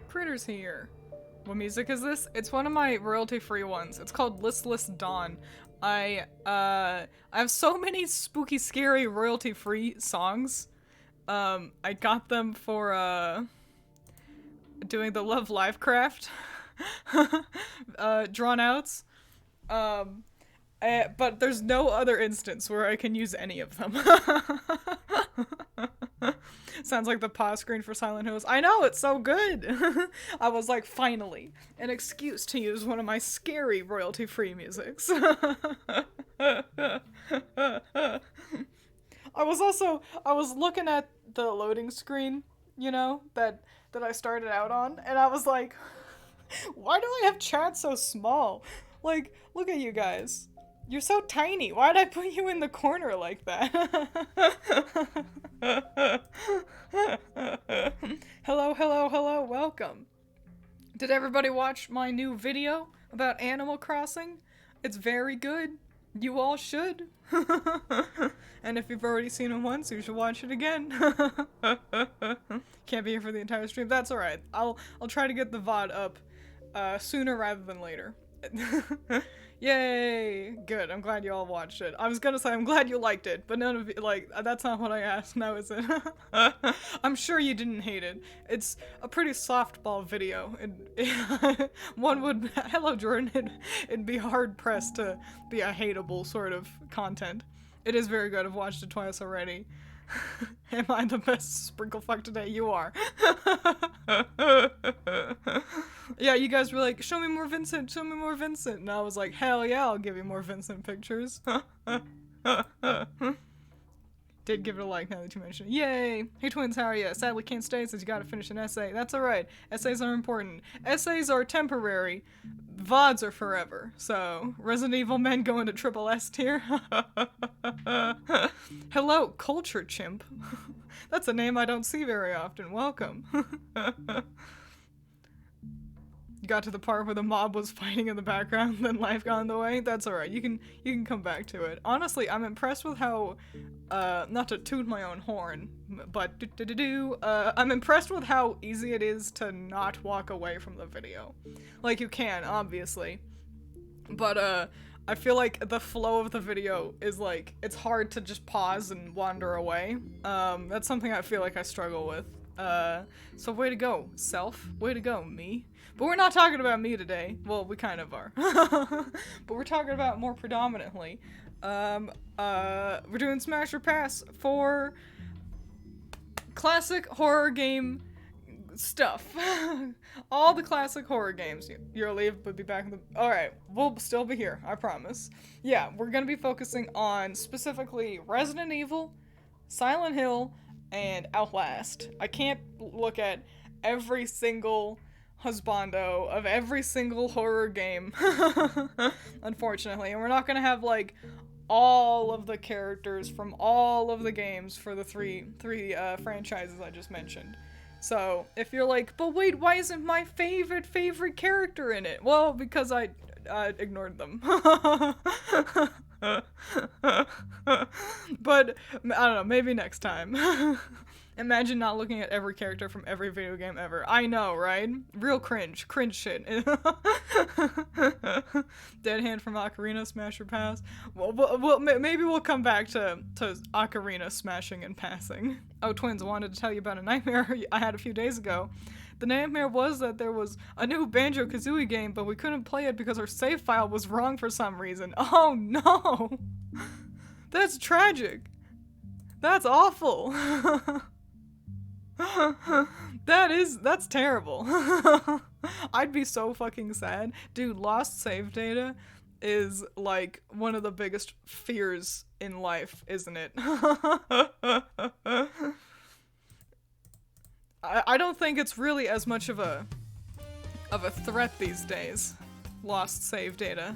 Critter's here. What music is this? It's one of my royalty-free ones. It's called Listless Dawn. I have so many spooky, scary, royalty-free songs. I got them for, doing the Love Live craft. Drawn outs. But there's no other instance where I can use any of them. Sounds like the pause screen for Silent Hills. I know, it's so good! I was like, finally, an excuse to use one of my scary royalty-free musics. I was looking at the loading screen, you know, that I started out on, and I was like, why do I have chat so small? Like, look at you guys. You're so tiny. Why'd I put you in the corner like that? Hello, hello, hello, welcome. Did everybody watch my new video about Animal Crossing? It's very good. You all should. And if you've already seen it once, you should watch it again. Can't be here for the entire stream. That's alright. I'll try to get the VOD up sooner rather than later. Yay! Good, I'm glad you all watched it. I was gonna say I'm glad you liked it, but none of you, like, that's not what I asked, now is it? I'm sure you didn't hate it. It's a pretty softball video. One would, hello Jordan, it'd be hard pressed to be a hateable sort of content. It is very good, I've watched it twice already. Am I the best sprinkle fuck today? You are. Yeah, you guys were like, show me more Vincent, show me more Vincent. And I was like, hell yeah, I'll give you more Vincent pictures. Did give it a like now that you mentioned it. Yay! Hey twins, how are ya? Sadly can't stay since you gotta finish an essay. That's alright. Essays are important. Essays are temporary. VODs are forever. So, Resident Evil men go into triple S tier. Hello, Culture Chimp. That's a name I don't see very often. Welcome. You got to the part where the mob was fighting in the background, then life got in the way. That's alright. You can come back to it. Honestly, I'm impressed with how, not to toot my own horn, but I'm impressed with how easy it is to not walk away from the video. Like, you can, obviously. But, I feel like the flow of the video is like, it's hard to just pause and wander away. That's something I feel like I struggle with. So way to go, self. Way to go, me. But we're not talking about me today. Well, we kind of are. But we're talking about more predominantly. We're doing Smash or Pass for classic horror game stuff. All the classic horror games. You'll leave, but be back in the... Alright, we'll still be here, I promise. Yeah, we're gonna be focusing on specifically Resident Evil, Silent Hill, and Outlast. I can't look at every single husbando of every single horror game, unfortunately, and we're not gonna have like all of the characters from all of the games for the three franchises I just mentioned. So if you're like, but wait, why isn't my favorite character in it? Well, because I ignored them. But I don't know, maybe next time. Imagine not looking at every character from every video game ever. I know, right? Real cringe shit. Dead Hand from Ocarina, Smash or Pass. Well, maybe we'll come back to Ocarina smashing and passing. Oh, twins, I wanted to tell you about a nightmare I had a few days ago. The nightmare was that there was a new Banjo-Kazooie game, but we couldn't play it because our save file was wrong for some reason. Oh no! That's tragic. That's awful. That's terrible. I'd be so fucking sad. Dude, lost save data is like one of the biggest fears in life, isn't it? I don't think it's really as much of a threat these days, lost save data.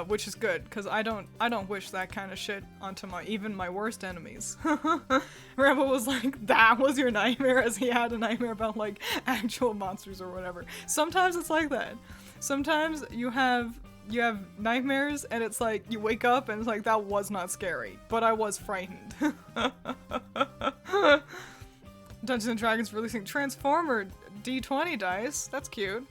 Which is good, because I don't wish that kind of shit onto even my worst enemies. Rebel was like, that was your nightmare, as he had a nightmare about, like, actual monsters or whatever. Sometimes it's like that. Sometimes you have nightmares, and it's like, you wake up, and it's like, that was not scary, but I was frightened. Dungeons & Dragons releasing Transformer D20 dice. That's cute.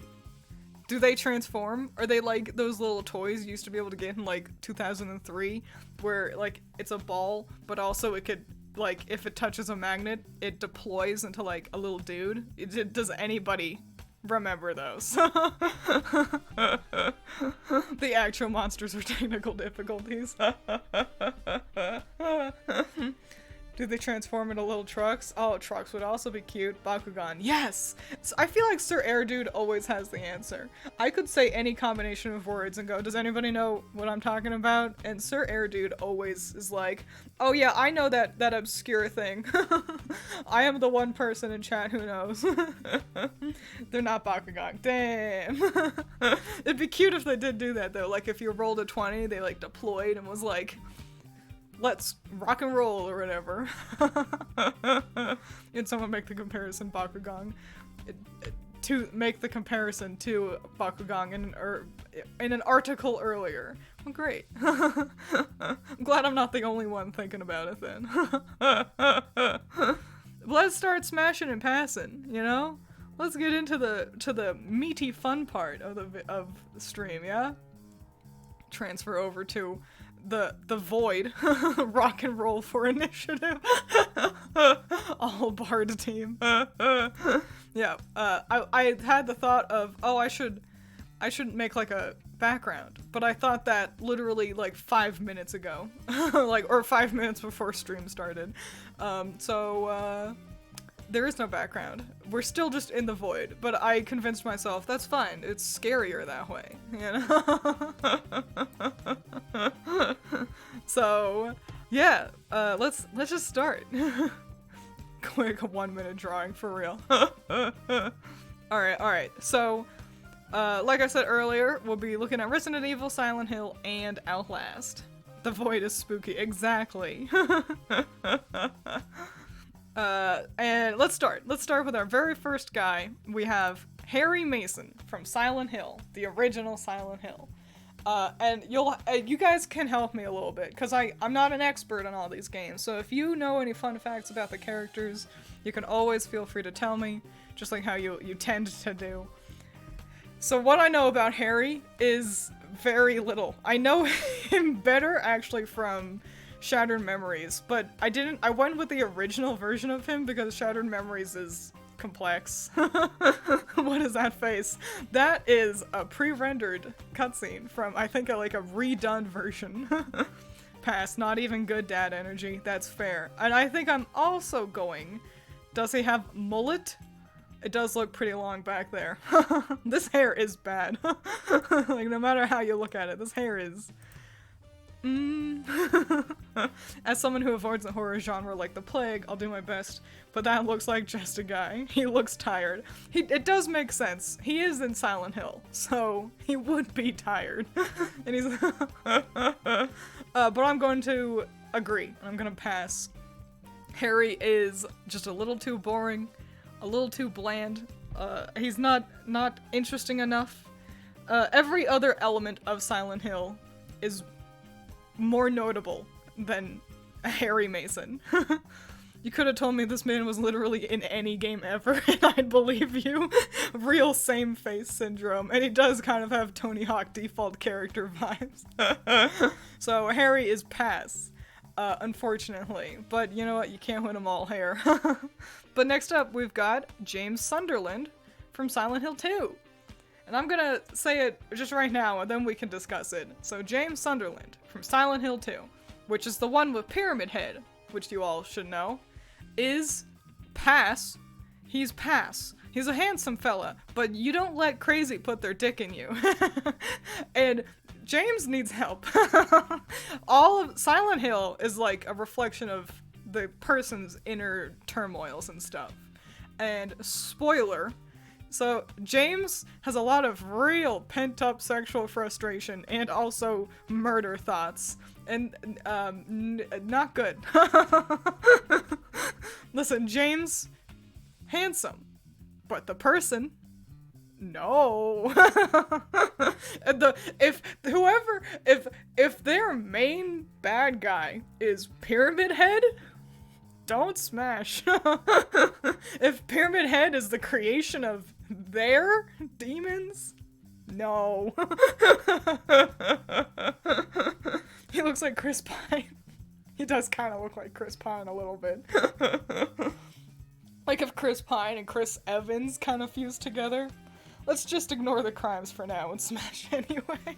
Do they transform? Are they like those little toys you used to be able to get in like 2003 where like it's a ball but also it could like if it touches a magnet it deploys into like a little dude? Does anybody remember those? The actual monsters are technical difficulties. Do they transform into little trucks? Oh, trucks would also be cute. Bakugan. Yes! So I feel like Sir Air Dude always has the answer. I could say any combination of words and go, does anybody know what I'm talking about? And Sir Air Dude always is like, oh yeah, I know that obscure thing. I am the one person in chat who knows. They're not Bakugan. Damn. It'd be cute if they did do that though. Like if you rolled a 20, they like deployed and was like, let's rock and roll or whatever. And someone make the comparison Bakugan to make the comparison to Bakugan in an article earlier. Well, great. I'm glad I'm not the only one thinking about it then. Let's start smashing and passing, you know? Let's get into the meaty fun part of the stream, yeah? Transfer over to the void. Rock and roll for initiative. All Bard team. Yeah, I had the thought of, oh, I should make like a background, but I thought that literally like 5 minutes ago. Like, or 5 minutes before stream started. So there is no background. We're still just in the void, but I convinced myself that's fine. It's scarier that way, you know? So, yeah, let's just start. Quick 1 minute drawing for real. Alright. So, like I said earlier, we'll be looking at Resident Evil, Silent Hill, and Outlast. The void is spooky, exactly. And let's start with our very first guy. We have Harry Mason from Silent Hill, the original Silent Hill. And you guys can help me a little bit, because I'm not an expert on all these games, so if you know any fun facts about the characters, you can always feel free to tell me, just like how you tend to do. So what I know about Harry is very little. I know him better, actually, from Shattered Memories, but I went with the original version of him because Shattered Memories is complex. What is that face? That is a pre-rendered cutscene from, I think, a redone version. Pass, not even good dad energy, that's fair. And I think I'm also going, does he have mullet? It does look pretty long back there. This hair is bad. Like, no matter how you look at it, this hair is... As someone who avoids the horror genre like the plague, I'll do my best, but that looks like just a guy. He looks tired. It does make sense. He is in Silent Hill, so he would be tired. And he's but I'm going to agree. I'm gonna pass. Harry is just a little too boring, a little too bland. He's not interesting enough. Every other element of Silent Hill is more notable than Harry Mason. You could have told me this man was literally in any game ever and I'd believe you. Real same face syndrome. And he does kind of have Tony Hawk default character vibes. So Harry is pass, unfortunately. But you know what? You can't win them all here. But next up we've got James Sunderland from Silent Hill 2. And I'm gonna say it just right now, and then we can discuss it. So James Sunderland from Silent Hill 2, which is the one with Pyramid Head, which you all should know, is pass. He's pass. He's a handsome fella, but you don't let crazy put their dick in you. And James needs help. All of Silent Hill is like a reflection of the person's inner turmoils and stuff. And spoiler, so James has a lot of real pent-up sexual frustration and also murder thoughts. And, not good. Listen, James, handsome. But the person, no. If their main bad guy is Pyramid Head, don't smash. If Pyramid Head is the creation of their demons, no. He looks like Chris Pine. He does kind of look like Chris Pine a little bit. Like if Chris Pine and Chris Evans kind of fused together. Let's just ignore the crimes for now and smash anyway.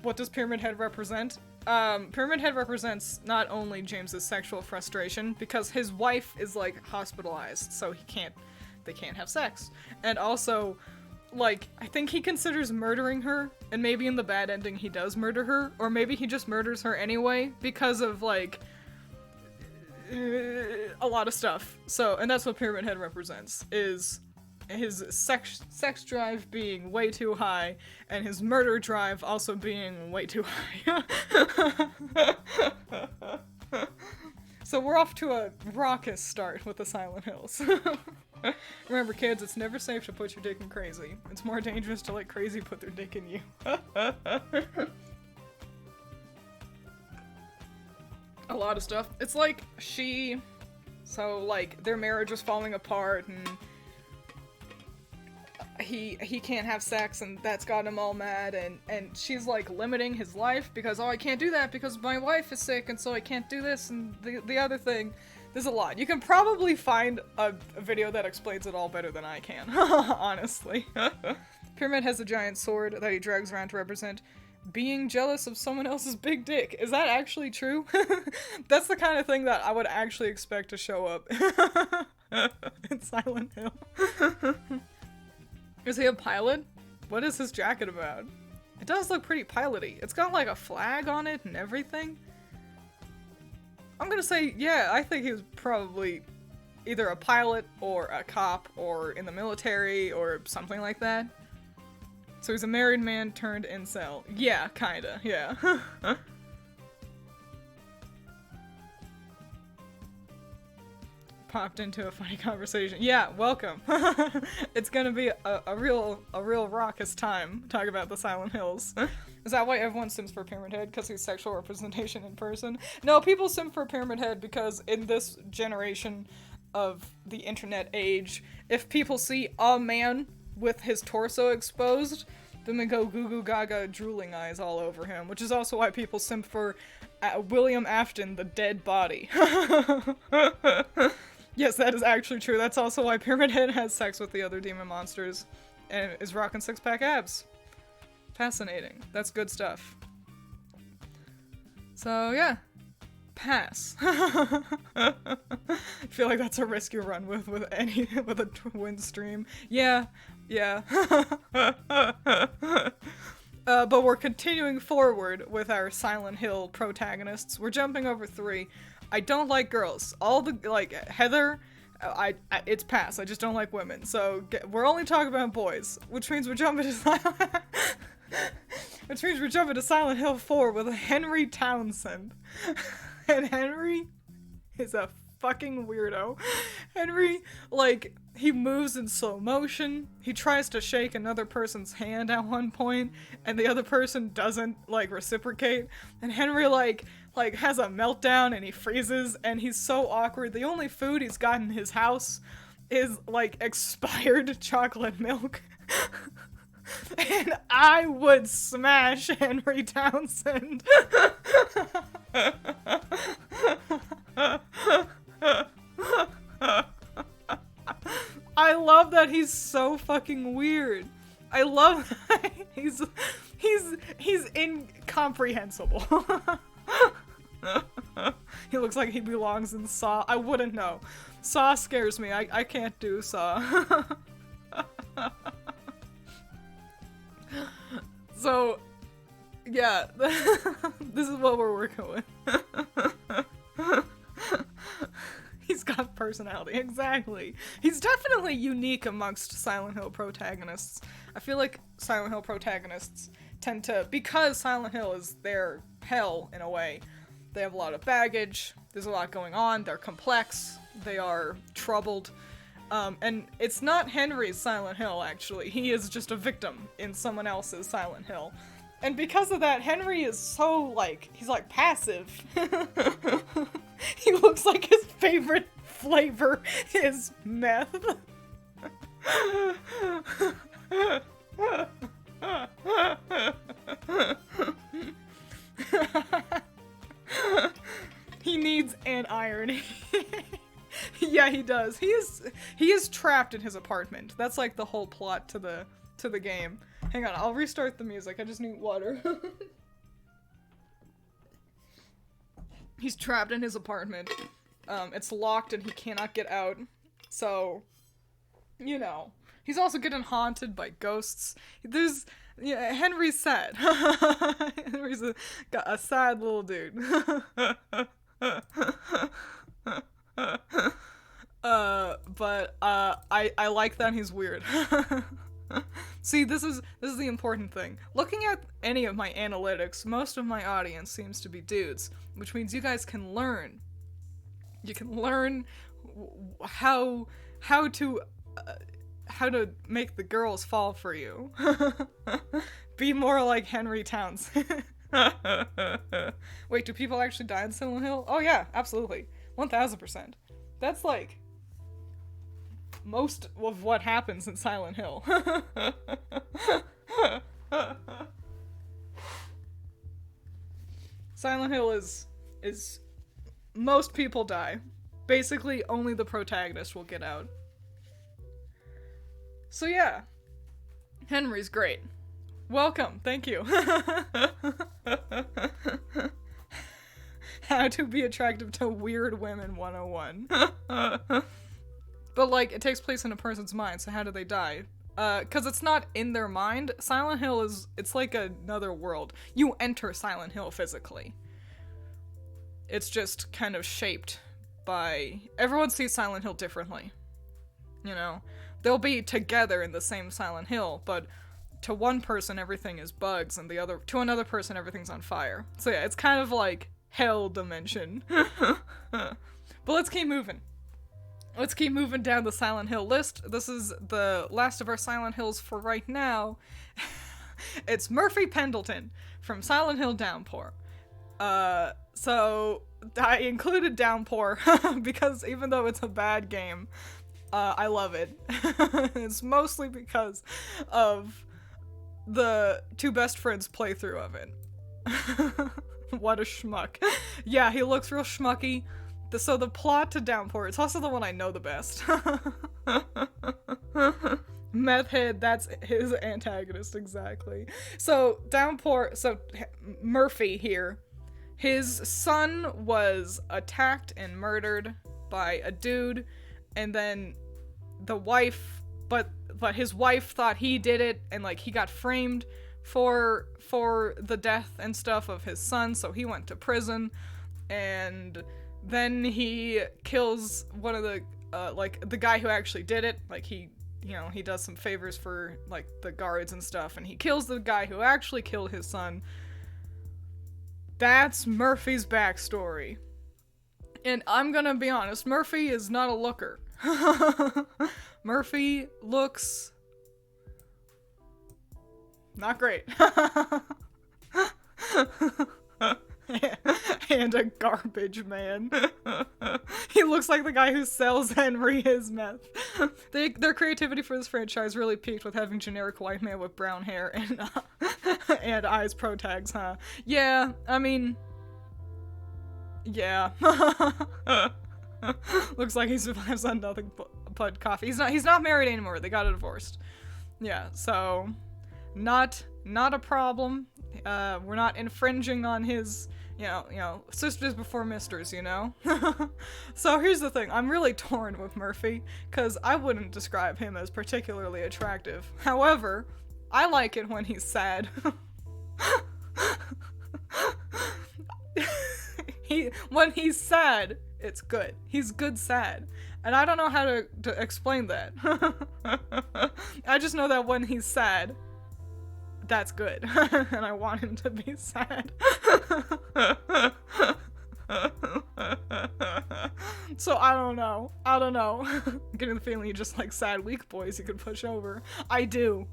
What does Pyramid Head represent? Pyramid Head represents not only James's sexual frustration, because his wife is, like, hospitalized, so they can't have sex. And also, like, I think he considers murdering her, and maybe in the bad ending he does murder her, or maybe he just murders her anyway, because of, like, a lot of stuff. So, and that's what Pyramid Head represents, is his sex drive being way too high, and his murder drive also being way too high. So we're off to a raucous start with the Silent Hills. Remember, kids, it's never safe to put your dick in crazy. It's more dangerous to let crazy put their dick in you. A lot of stuff. It's like so like their marriage is falling apart and he can't have sex and that's got him all mad and she's like limiting his life because, oh, I can't do that because my wife is sick and so I can't do this and the other thing. There's a lot. You can probably find a video that explains it all better than I can, honestly. Pyramid has a giant sword that he drags around to represent being jealous of someone else's big dick. Is that actually true? That's the kind of thing that I would actually expect to show up in Silent Hill. Is he a pilot? What is his jacket about? It does look pretty pilot-y. It's got like a flag on it and everything. I'm gonna say, yeah, I think he was probably either a pilot or a cop or in the military or something like that. So he's a married man turned incel. Yeah, kinda, yeah. Popped into a funny conversation. Yeah, welcome. It's gonna be a real raucous time talking about the Silent Hills. Is that why everyone sims for Pyramid Head? Because he's sexual representation in person? No, people sim for Pyramid Head because in this generation of the internet age, if people see a man with his torso exposed, then they go goo goo gaga drooling eyes all over him, which is also why people simp for William Afton, the dead body. Yes, that is actually true. That's also why Pyramid Head has sex with the other demon monsters and is rocking six-pack abs. Fascinating. That's good stuff. So, yeah. Pass. I feel like that's a risk you run with a Twiins stream. Yeah. But we're continuing forward with our Silent Hill protagonists. We're jumping over 3. I don't like girls. All the, like, Heather, it's pass. I just don't like women. So, we're only talking about boys, which means we're jumping to Silent Hill 4 with Henry Townsend. And Henry is a fucking weirdo. Henry, like, he moves in slow motion. He tries to shake another person's hand at one point, and the other person doesn't, like, reciprocate. And Henry, like has a meltdown, and he freezes, and he's so awkward. The only food he's got in his house is, like, expired chocolate milk. And I would smash Henry Townsend. I love that he's so fucking weird. I love that he's incomprehensible. He looks like he belongs in Saw. I wouldn't know. Saw scares me. I can't do Saw. So, yeah, this is what we're working with. He's got personality, exactly. He's definitely unique amongst Silent Hill protagonists. I feel like Silent Hill protagonists tend to, because Silent Hill is their hell in a way, they have a lot of baggage, there's a lot going on, they're complex, they are troubled. And it's not Henry's Silent Hill, actually. He is just a victim in someone else's Silent Hill. And because of that, Henry is so, like, he's, like, passive. He looks like his favorite flavor is meth. He needs an irony. Yeah, he does. He is trapped in his apartment. That's like the whole plot to the game. Hang on, I'll restart the music. I just need water. He's trapped in his apartment. It's locked and he cannot get out. So, you know. He's also getting haunted by ghosts. Yeah, Henry's sad. Henry's a sad little dude. But I like that he's weird. See, this is the important thing. Looking at any of my analytics, most of my audience seems to be dudes, which means you guys can learn. You can learn how to make the girls fall for you. Be more like Henry Townsend. Wait, do people actually die in Silent Hill? Oh yeah, absolutely. 1000%. That's like most of what happens in Silent Hill. Silent Hill is most people die. Basically, only the protagonist will get out. So yeah, Henry's great. Welcome, thank you. How to be attractive to weird women 101. But like, it takes place in a person's mind, so how do they die? Cause it's not in their mind. Silent Hill it's like another world. You enter Silent Hill physically. It's just kind of shaped by, everyone sees Silent Hill differently. You know? They'll be together in the same Silent Hill, but to one person everything is bugs, and to another person everything's on fire. So yeah, it's kind of like hell dimension. But let's keep moving. Let's keep moving down the Silent Hill list. This is the last of our Silent Hills for right now. It's Murphy Pendleton from Silent Hill Downpour. So I included Downpour because even though it's a bad game, I love it. It's mostly because of the two best friends' playthrough of it. What a schmuck. Yeah, he looks real schmucky. So the plot to Downpour, it's also the one I know the best. Meth Head, that's his antagonist, exactly. So Downpour, Murphy here, his son was attacked and murdered by a dude, and then the wife, but his wife thought he did it, and like he got framed for the death and stuff of his son, so he went to prison, and then he kills one of the like the guy who actually did it. Like he does some favors for like the guards and stuff, and he kills the guy who actually killed his son. That's Murphy's backstory. And I'm gonna be honest, Murphy is not a looker. Murphy looks not great. And a garbage man. He looks like the guy who sells Henry his meth. Their creativity for this franchise really peaked with having generic white man with brown hair and eyes pro tags, huh? Yeah, I mean, yeah. Looks like he survives on nothing but coffee. He's not married anymore. They got divorced. Yeah, so not a problem. We're not infringing on his, you know, sisters before misters, you know? So here's the thing, I'm really torn with Murphy, because I wouldn't describe him as particularly attractive. However, I like it when he's sad. When he's sad, it's good. He's good sad. And I don't know how to explain that. I just know that when he's sad, that's good. And I want him to be sad. So I don't know. I'm getting the feeling you just like sad weak boys you could push over. I do.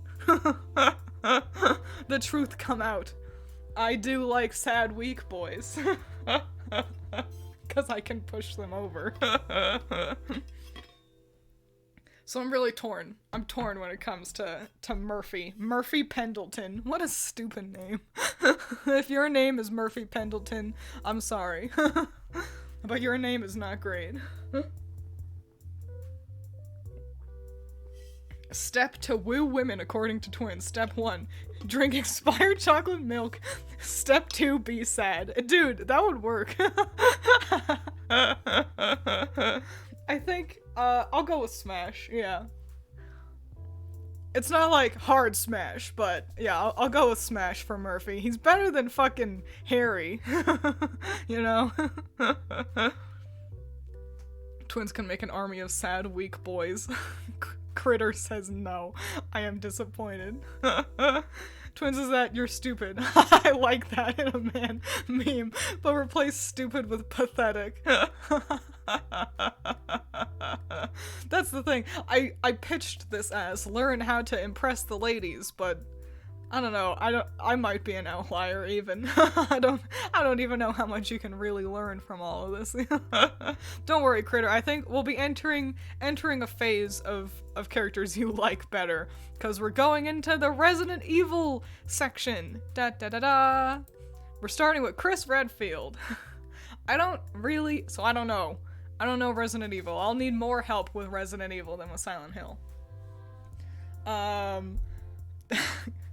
The truth come out. I do like sad weak boys. Because I can push them over. So I'm really torn. I'm torn when it comes to Murphy. Murphy Pendleton. What a stupid name. If your name is Murphy Pendleton, I'm sorry. But your name is not great. Step to woo women according to Twiins. Step 1, drink expired chocolate milk. Step 2, be sad. Dude, that would work. I think, I'll go with smash, yeah. It's not like hard smash, but yeah, I'll go with smash for Murphy. He's better than fucking Harry. You know? Twiins can make an army of sad, weak boys. Critter says no. I am disappointed. Twiins is that you're stupid. I like that in a man meme, but replace stupid with pathetic. That's the thing. I pitched this as learn how to impress the ladies, but I don't know. I might be an outlier even. I don't even know how much you can really learn from all of this. Don't worry, Critter. I think we'll be entering a phase of characters you like better, because we're going into the Resident Evil section. Da da da da. We're starting with Chris Redfield. I don't know. I don't know Resident Evil. I'll need more help with Resident Evil than with Silent Hill.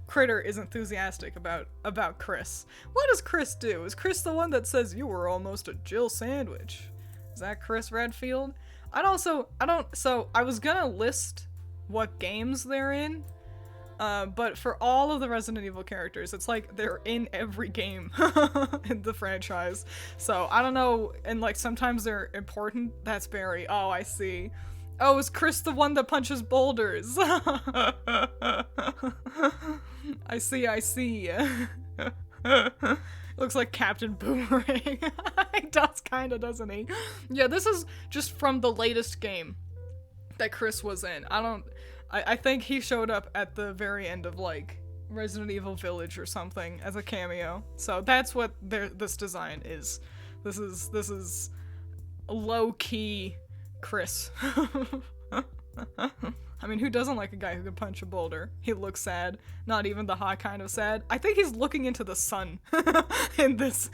Critter is enthusiastic about Chris. What does Chris do? Is Chris the one that says you were almost a Jill sandwich? Is that Chris Redfield? So I was gonna list what games they're in, but for all of the Resident Evil characters, it's like they're in every game in the franchise. So I don't know, and like sometimes they're important. That's Barry. Oh, I see. Oh, is Chris the one that punches boulders? I see. Looks like Captain Boomerang. He does kinda, doesn't he? Yeah, this is just from the latest game that Chris was in. I think he showed up at the very end of like Resident Evil Village or something as a cameo. So that's what this design is. This is low-key Chris. I mean, who doesn't like a guy who can punch a boulder? He looks sad. Not even the hot kind of sad. I think he's looking into the sun in this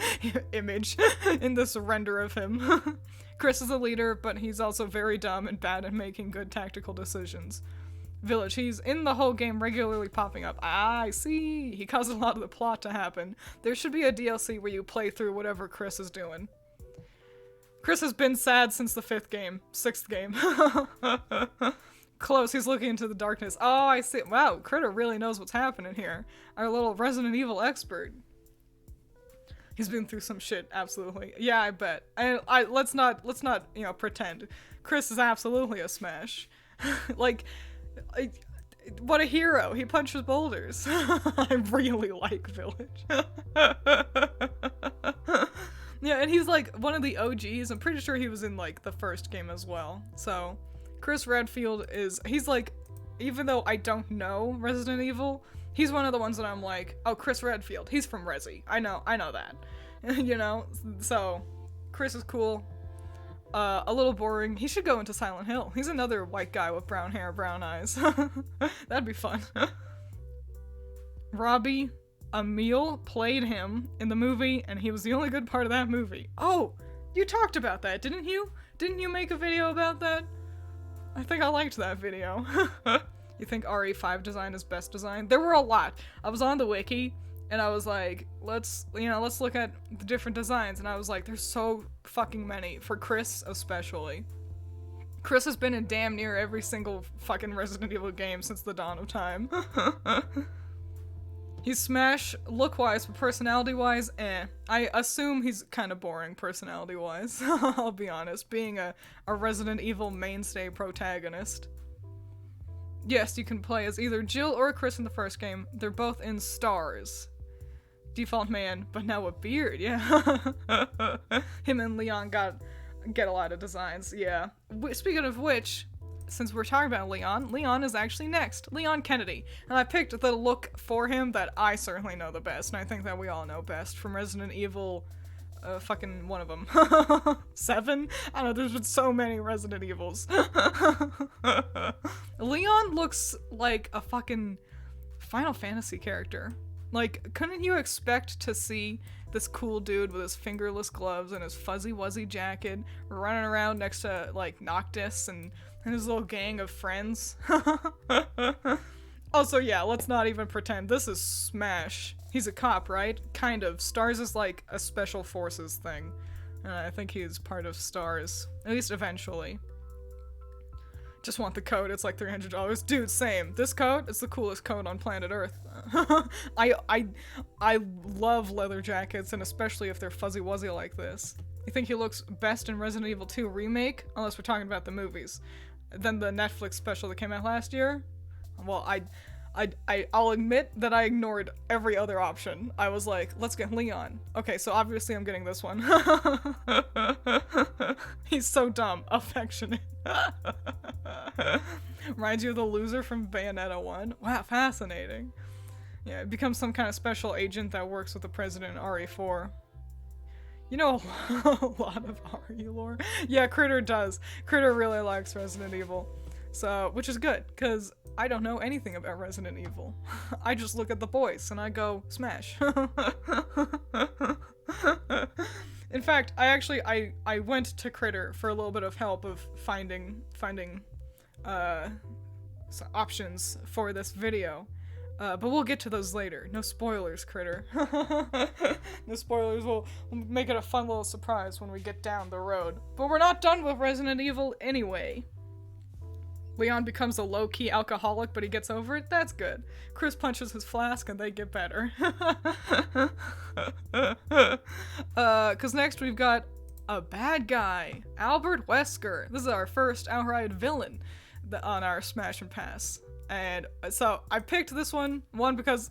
image, in this render of him. Chris is a leader, but he's also very dumb and bad at making good tactical decisions. Village, he's in the whole game regularly popping up. I see. He caused a lot of the plot to happen. There should be a DLC where you play through whatever Chris is doing. Chris has been sad since the 6th game. Close, he's looking into the darkness. Oh, I see. Wow, Critter really knows what's happening here. Our little Resident Evil expert. He's been through some shit, absolutely. Yeah, I bet. Let's not, pretend. Chris is absolutely a smash. What a hero. He punches boulders. I really like Village. Yeah, and he's like one of the OGs. I'm pretty sure he was in like the first game as well. So Chris Redfield he's like, even though I don't know Resident Evil, he's one of the ones that I'm like, oh, Chris Redfield, he's from Resi. I know that. You know? So Chris is cool. A little boring. He should go into Silent Hill. He's another white guy with brown hair, brown eyes. That'd be fun. Robbie Emil played him in the movie, and he was the only good part of that movie. Oh, you talked about that, didn't you? Didn't you make a video about that? I think I liked that video. You think RE5 design is best design? There were a lot. I was on the wiki, and I was like, let's look at the different designs, and I was like, there's so fucking many, for Chris especially. Chris has been in damn near every single fucking Resident Evil game since the dawn of time. He's smash look-wise, but personality-wise, I assume he's kind of boring personality-wise, I'll be honest, being a Resident Evil mainstay protagonist. Yes, you can play as either Jill or Chris in the first game. They're both in Stars. Default man, but now a beard, yeah. Him and Leon get a lot of designs, yeah. Speaking of which, since we're talking about Leon is actually next. Leon Kennedy. And I picked the look for him that I certainly know the best, and I think that we all know best from Resident Evil, fucking one of them. 7? I don't know, there's been so many Resident Evils. Leon looks like a fucking Final Fantasy character. Like, couldn't you expect to see this cool dude with his fingerless gloves and his fuzzy wuzzy jacket running around next to, like, Noctis and his little gang of friends? Also, yeah, let's not even pretend. This is Smash. He's a cop, right? Kind of. STARS is like a special forces thing. And I think he's part of STARS. At least eventually. Just want the coat. It's like $300. Dude, same. This coat is the coolest coat on planet Earth. I love leather jackets, and especially if they're fuzzy wuzzy like this. You think he looks best in Resident Evil 2 Remake? Unless we're talking about the movies. Then the Netflix special that came out last year? Well, I'll admit that I ignored every other option. I was like, let's get Leon. Okay, so obviously I'm getting this one. He's so dumb. Affectionate. Reminds you of the loser from Bayonetta 1. Wow, fascinating. Yeah, it becomes some kind of special agent that works with the president in RE4. You know a lot of RE lore. Yeah, Critter does. Critter really likes Resident Evil. So, which is good, because I don't know anything about Resident Evil. I just look at the boys and I go, Smash. In fact, I went to Critter for a little bit of help of finding options for this video. But we'll get to those later. No spoilers, Critter. No spoilers. We'll make it a fun little surprise when we get down the road. But we're not done with Resident Evil anyway. Leon becomes a low-key alcoholic, but he gets over it. That's good. Chris punches his flask and they get better. Cause next we've got a bad guy, Albert Wesker. This is our first outright villain on our Smash and Pass. And so I picked this one because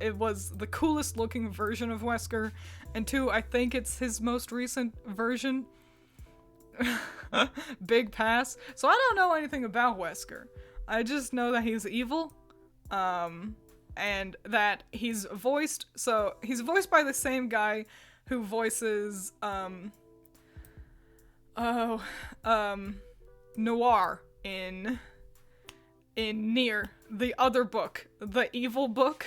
it was the coolest looking version of Wesker, and 2, I think it's his most recent version. Big pass. So I don't know anything about Wesker. I just know that he's evil, and that he's voiced by the same guy who voices Noir in Nier, the other book, the evil book.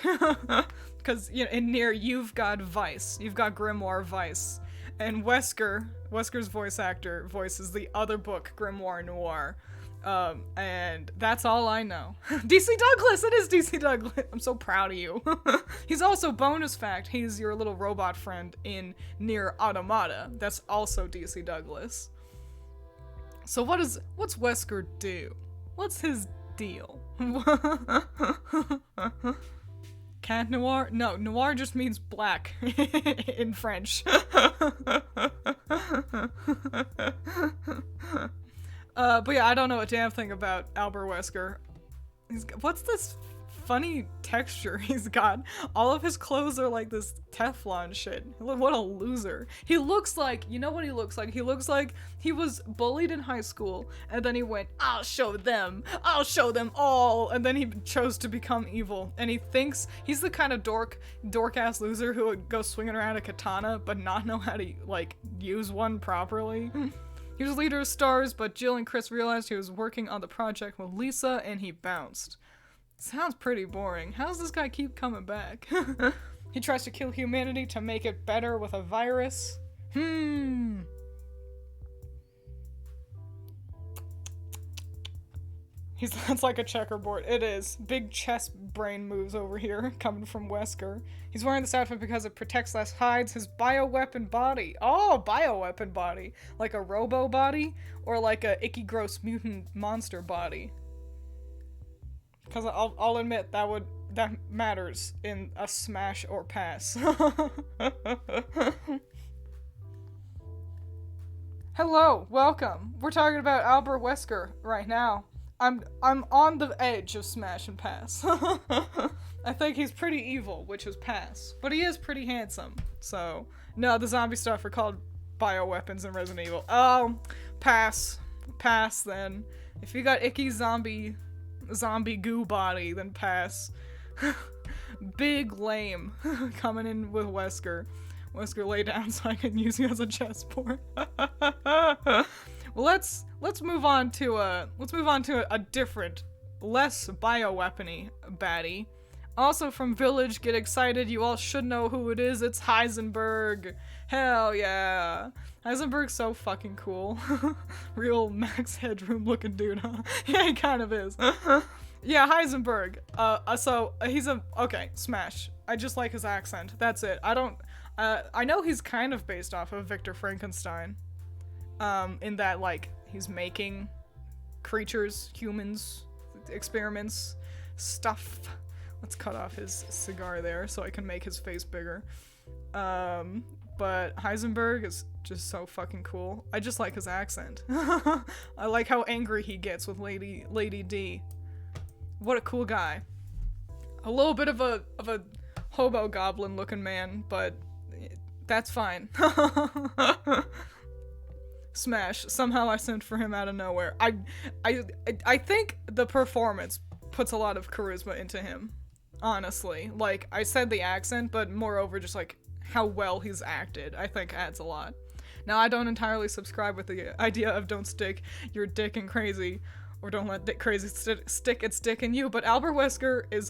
Because, you know, in Nier you've got Vice, you've got Grimoire Vice, and Wesker's voice actor voices the other book, Grimoire Noir. And that's all I know. DC Douglas! It is DC Douglas! I'm so proud of you. He's also, bonus fact, he's your little robot friend in Nier Automata. That's also DC Douglas. So what's Wesker do? What's his deal? Cat Noir? No, noir just means black in French. But yeah, I don't know a damn thing about Albert Wesker. What's this funny texture he's got? All of his clothes are like this Teflon shit. What a loser. He looks like, you know what he looks like? He looks like he was bullied in high school, and then he went, I'll show them all, and then he chose to become evil, and he thinks he's the kind of dork-ass loser who would go swinging around a katana, but not know how to, like, use one properly. He was leader of STARS, but Jill and Chris realized he was working on the project with Lisa, and he bounced. Sounds pretty boring. How does this guy keep coming back? He tries to kill humanity to make it better with a virus. That's like a checkerboard. It is. Big chess brain moves over here, coming from Wesker. He's wearing this outfit because it protects less hides his bioweapon body. Oh, bioweapon body. Like a robo body? Or like a icky gross mutant monster body? Because I'll admit that matters in a Smash or Pass. Hello, welcome. We're talking about Albert Wesker right now. I'm on the edge of Smash and Pass. I think he's pretty evil, which is Pass, but he is pretty handsome. So no, the zombie stuff are called bioweapons in Resident Evil. Oh, Pass then. If you got icky zombie goo body, then pass. Big lame. Coming in with Wesker. Wesker, lay down so I can use you as a chessboard. Well, let's move on to a different, less bioweapony baddie. Also from Village, get excited, you all should know who it is, it's Heisenberg. Hell yeah. Heisenberg's so fucking cool. Real Max Headroom looking dude, huh? Yeah, he kind of is. Yeah, Heisenberg. Okay, smash. I just like his accent. That's it. I know he's kind of based off of Victor Frankenstein. In that, like, he's making creatures, humans, experiments, stuff. Let's cut off his cigar there so I can make his face bigger. But Heisenberg is just so fucking cool. I just like his accent. I like how angry he gets with Lady D. What a cool guy. A little bit of a hobo goblin looking man, but that's fine. Smash. Somehow I sent for him out of nowhere. I think the performance puts a lot of charisma into him. Honestly. Like, I said the accent, but moreover just like how well he's acted, I think adds a lot. Now, I don't entirely subscribe with the idea of don't stick your dick in crazy, or don't let crazy stick its dick in you, but Albert Wesker is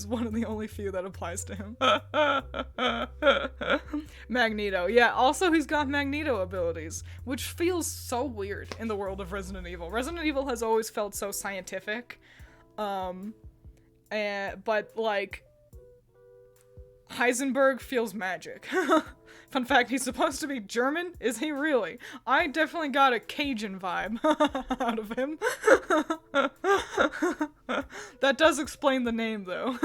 one of the only few that applies to him. Magneto. Yeah, also he's got Magneto abilities, which feels so weird in the world of Resident Evil. Resident Evil has always felt so scientific, but like, Heisenberg feels magic. Fun fact, he's supposed to be German? Is he really? I definitely got a Cajun vibe out of him. That does explain the name, though.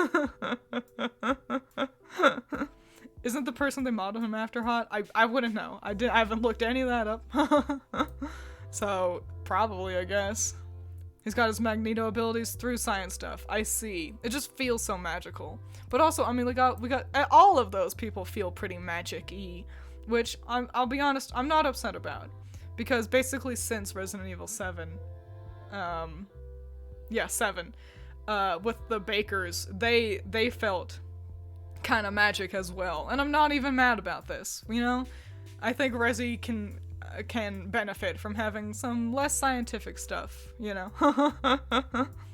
Isn't the person they modeled him after hot? I wouldn't know. I haven't looked any of that up. So, probably, I guess. He's got his Magneto abilities through science stuff. I see. It just feels so magical. But also, I mean, we got all of those people feel pretty magic-y, which I'll be honest, I'm not upset about, because basically since Resident Evil 7, 7, with the Bakers, they felt kind of magic as well, and I'm not even mad about this. You know, I think Resi can benefit from having some less scientific stuff, you know.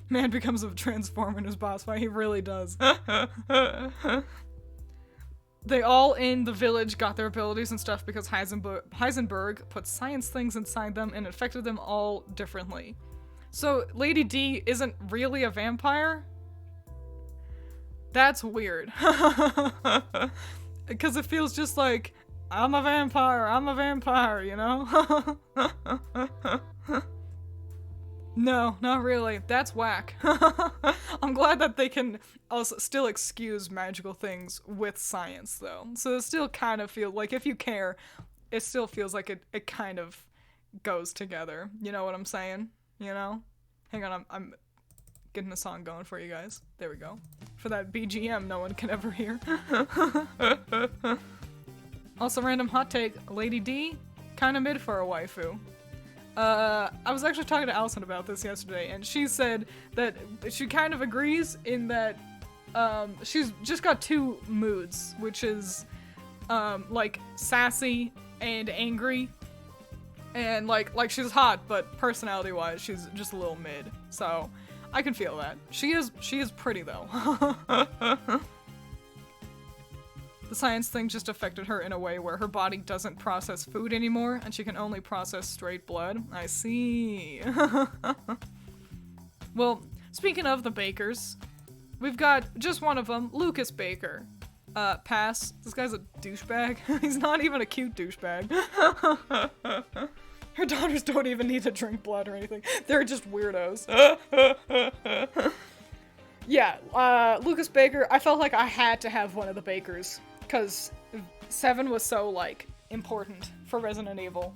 Man becomes a transformer in his boss fight, he really does. They all in the village got their abilities and stuff because Heisenberg put science things inside them and affected them all differently. So Lady D isn't really a vampire? That's weird. Because it feels just like, I'm a vampire, you know? No, not really. That's whack. I'm glad that they can also still excuse magical things with science, though. So it still kind of feels like, if you care, it still feels like it kind of goes together. You know what I'm saying? You know? Hang on, I'm getting a song going for you guys. There we go. For that BGM no one can ever hear. Also, random hot take, Lady D, kinda mid for a waifu. I was actually talking to Allison about this yesterday, and she said that she kind of agrees in that, she's just got two moods, which is, like, sassy and angry, and, like she's hot, but personality-wise, she's just a little mid, so I can feel that. She is pretty, though. The science thing just affected her in a way where her body doesn't process food anymore, and she can only process straight blood. I see. Well, speaking of the Bakers, we've got just one of them, Lucas Baker. Pass. This guy's a douchebag. He's not even a cute douchebag. Her daughters don't even need to drink blood or anything. They're just weirdos. Yeah, Lucas Baker, I felt like I had to have one of the Bakers, because 7 was so, like, important for Resident Evil.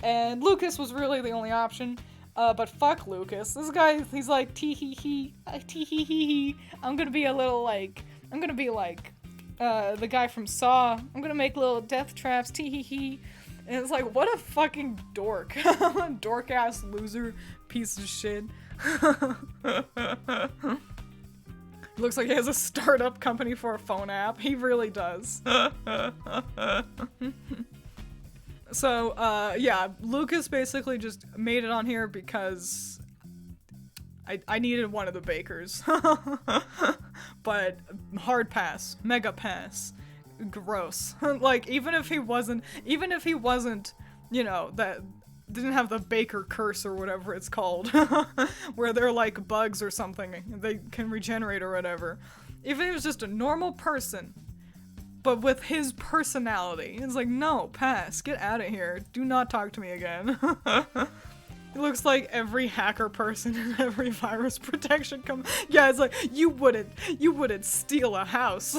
And Lucas was really the only option. But fuck Lucas. This guy, he's like, tee-hee-hee, tee-hee-hee-hee. I'm gonna be like, the guy from Saw. I'm gonna make little death traps, tee-hee-hee. And it's like, what a fucking dork. Dork-ass loser piece of shit. Looks like he has a startup company for a phone app. He really does. So, yeah, Lucas basically just made it on here because I needed one of the bakers. But hard pass. Mega pass. Gross. Like, even if he wasn't, you know, that didn't have the baker curse or whatever it's called, where they're like bugs or something, they can regenerate or whatever. Even if he was just a normal person, but with his personality, it's like, no, pass, get out of here, do not talk to me again. It looks like every hacker person and every virus protection yeah, it's like, you wouldn't steal a house.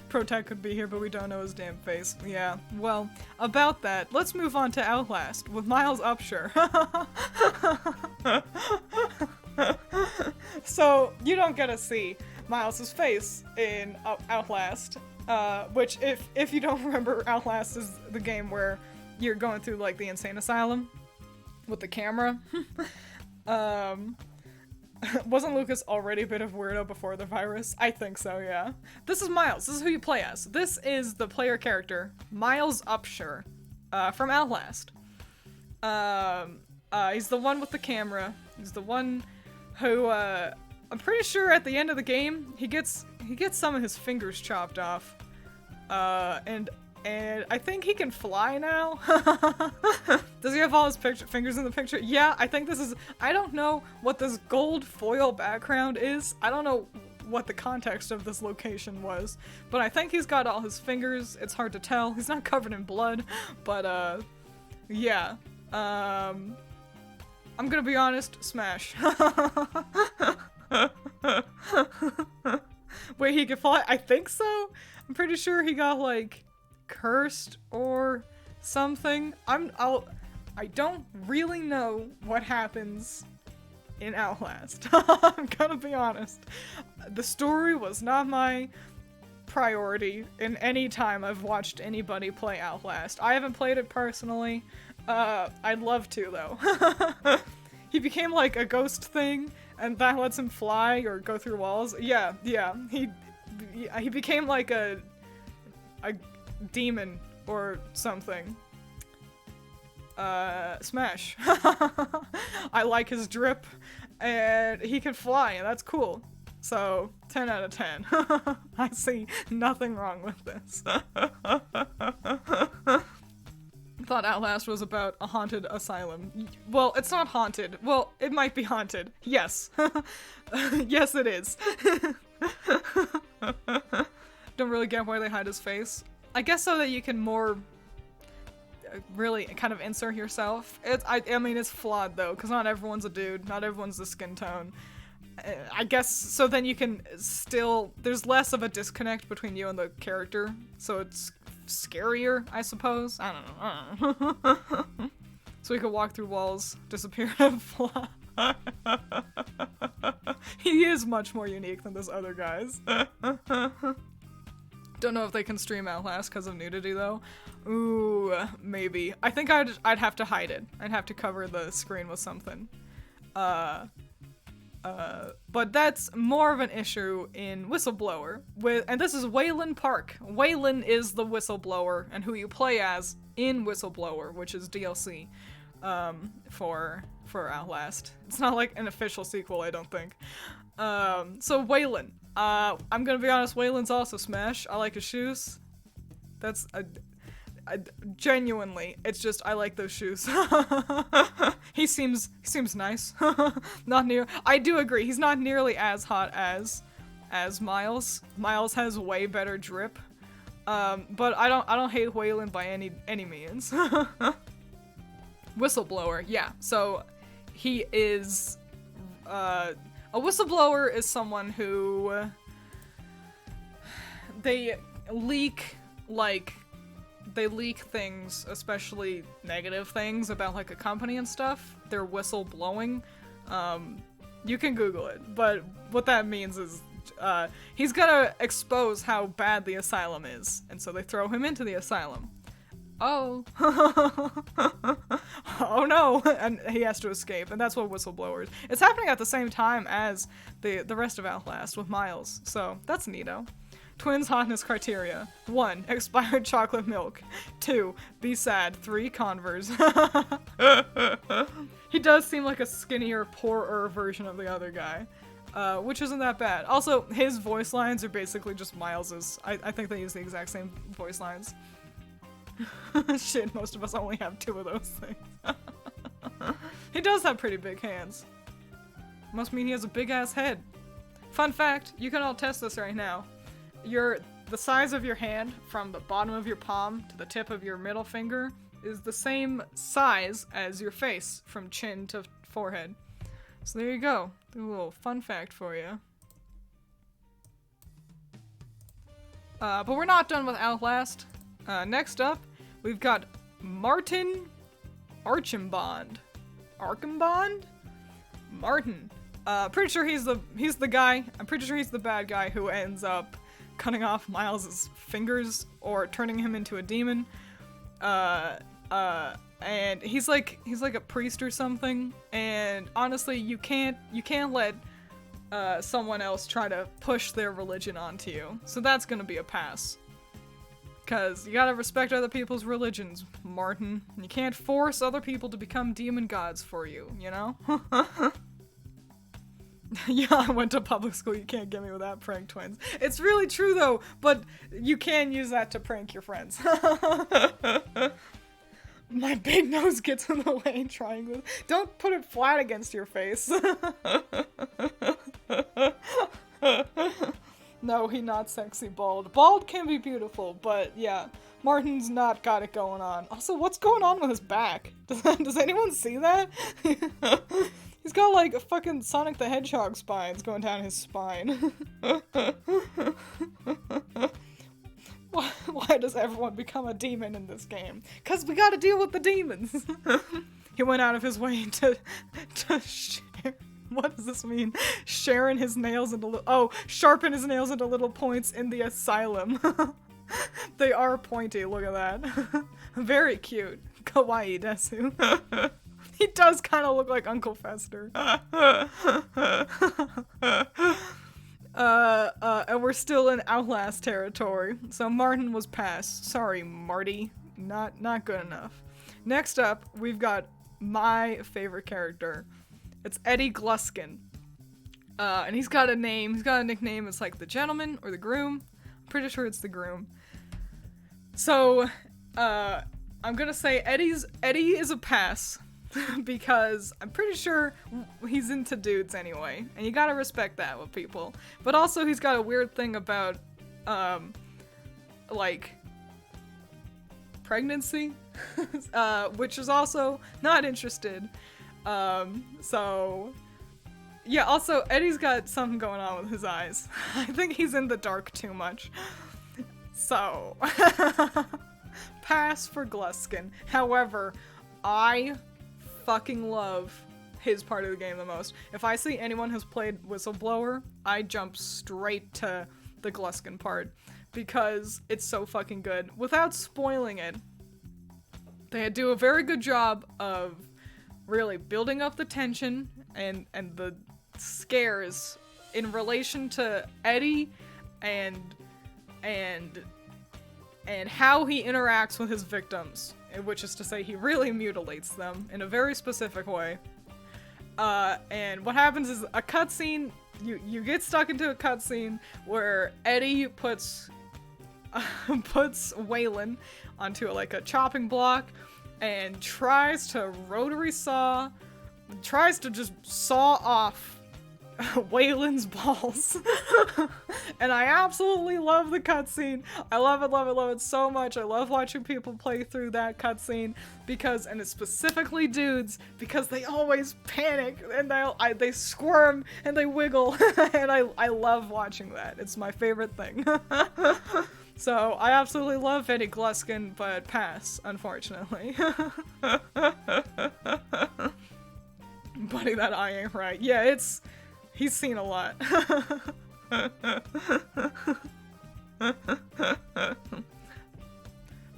Protect could be here, but we don't know his damn face. Yeah, well, about that, let's move on to Outlast with Miles Upshur. So, you don't get to see Miles' face in Outlast, which, if you don't remember, Outlast is the game where you're going through, like, the insane asylum with the camera. Wasn't Lucas already a bit of a weirdo before the virus? I think so, yeah. This is Miles. This is who you play as. This is the player character, Miles Upshur, from Outlast. He's the one with the camera. He's the one who, I'm pretty sure at the end of the game, he gets some of his fingers chopped off. And I think he can fly now. Does he have all his fingers in the picture? Yeah, I think this is, I don't know what this gold foil background is. I don't know what the context of this location was, but I think he's got all his fingers. It's hard to tell. He's not covered in blood, but, yeah. I'm gonna be honest, smash. Wait, he can fly? I think so? I'm pretty sure he got, like, cursed or something. I don't really know what happens in Outlast. I'm gonna be honest. The story was not my priority in any time I've watched anybody play Outlast. I haven't played it personally. I'd love to, though. He became like a ghost thing, and that lets him fly or go through walls. Yeah. He became like a demon or something. Smash. I like his drip, and he can fly, and that's cool. So, 10 out of 10. I see nothing wrong with this. Thought Outlast was about a haunted asylum. Well, it's not haunted. Well, it might be haunted. Yes. Yes, it is. Don't really get why they hide his face. I guess so that you can more really kind of insert yourself. I mean, it's flawed though, because not everyone's a dude, not everyone's the skin tone. I guess so then you can still, there's less of a disconnect between you and the character, so it's scarier, I suppose. I don't know. So he could walk through walls, disappear, and fly. He is much more unique than this other guy's. Don't know if they can stream Outlast because of nudity though. Ooh, maybe. I think I'd have to hide it. I'd have to cover the screen with something. But that's more of an issue in Whistleblower. And this is Waylon Park. Waylon is the whistleblower and who you play as in Whistleblower, which is DLC for Outlast. It's not like an official sequel, I don't think. So Waylon. I'm gonna be honest, Waylon's also smash. I like his shoes. That's genuinely, it's just I like those shoes. He seems nice. I do agree, he's not nearly as hot as Miles. Miles has way better drip. But I don't hate Waylon by any means. Whistleblower, yeah. So he is a whistleblower is someone who they leak things, especially negative things about like a company and stuff. They're whistleblowing. You can Google it, but what that means is he's gonna expose how bad the asylum is, and so they throw him into the asylum. Oh. Oh no, and he has to escape, and that's what whistleblowers. It's happening at the same time as the rest of Outlast with Miles, so that's neato. Twiins hotness criteria: 1. Expired chocolate milk. 2. Be sad. 3. Converse. He does seem like a skinnier, poorer version of the other guy, which isn't that bad. Also, his voice lines are basically just Miles's. I think they use the exact same voice lines. Shit, most of us only have 2 of those things. He does have pretty big hands. Must mean he has a big-ass head. Fun fact, you can all test this right now. The size of your hand from the bottom of your palm to the tip of your middle finger is the same size as your face from chin to forehead. So there you go. A little fun fact for you. But we're not done with Outlast. Next up, we've got Martin Archimbond. Archimbond? Martin. Pretty sure he's the guy. I'm pretty sure he's the bad guy who ends up cutting off Miles's fingers or turning him into a demon. And he's like a priest or something. And honestly, you can't let someone else try to push their religion onto you. So that's gonna be a pass. Cause you gotta respect other people's religions, Martin. You can't force other people to become demon gods for you, you know? Yeah, I went to public school, you can't get me with that, prank twins. It's really true though, but you can use that to prank your friends. My big nose gets in the way trying this. Don't put it flat against your face. No, he not sexy bald. Bald can be beautiful, but yeah, Martin's not got it going on. Also, what's going on with his back? Does anyone see that? He's got like a fucking Sonic the Hedgehog spines going down his spine. Why does everyone become a demon in this game? 'Cause we gotta deal with the demons. He went out of his way to share. What does this mean? Sharpen his nails into little points in the asylum. They are pointy, look at that. Very cute. Kawaii desu. He does kind of look like Uncle Fester. And we're still in Outlast territory. So Martin was passed. Sorry, Marty. Not good enough. Next up, we've got my favorite character. It's Eddie Gluskin. And he's got a nickname. It's like the gentleman or the groom. I'm pretty sure it's the groom. So, I'm gonna say Eddie is a pass. Because I'm pretty sure he's into dudes anyway, and you gotta respect that with people. But also he's got a weird thing about, like, pregnancy, which is also not interested. So, yeah, also Eddie's got something going on with his eyes. I think he's in the dark too much. So, pass for Gluskin. However, I fucking love his part of the game the most. If I see anyone who's played Whistleblower, I jump straight to the Gluskin part because it's so fucking good. Without spoiling it, they do a very good job of really building up the tension and the scares in relation to Eddie and how he interacts with his victims. Which is to say, he really mutilates them in a very specific way. And what happens is a cutscene, you get stuck into a cutscene where Eddie puts Waylon onto a chopping block and tries to just saw off Waylon's balls. And I absolutely love the cutscene. I love it so much. I love watching people play through that cutscene and it's specifically dudes, because they always panic and they squirm and they wiggle. And I love watching that. It's my favorite thing. So I absolutely love Eddie Gluskin, but pass, unfortunately. Buddy, that eye ain't right. Yeah, he's seen a lot.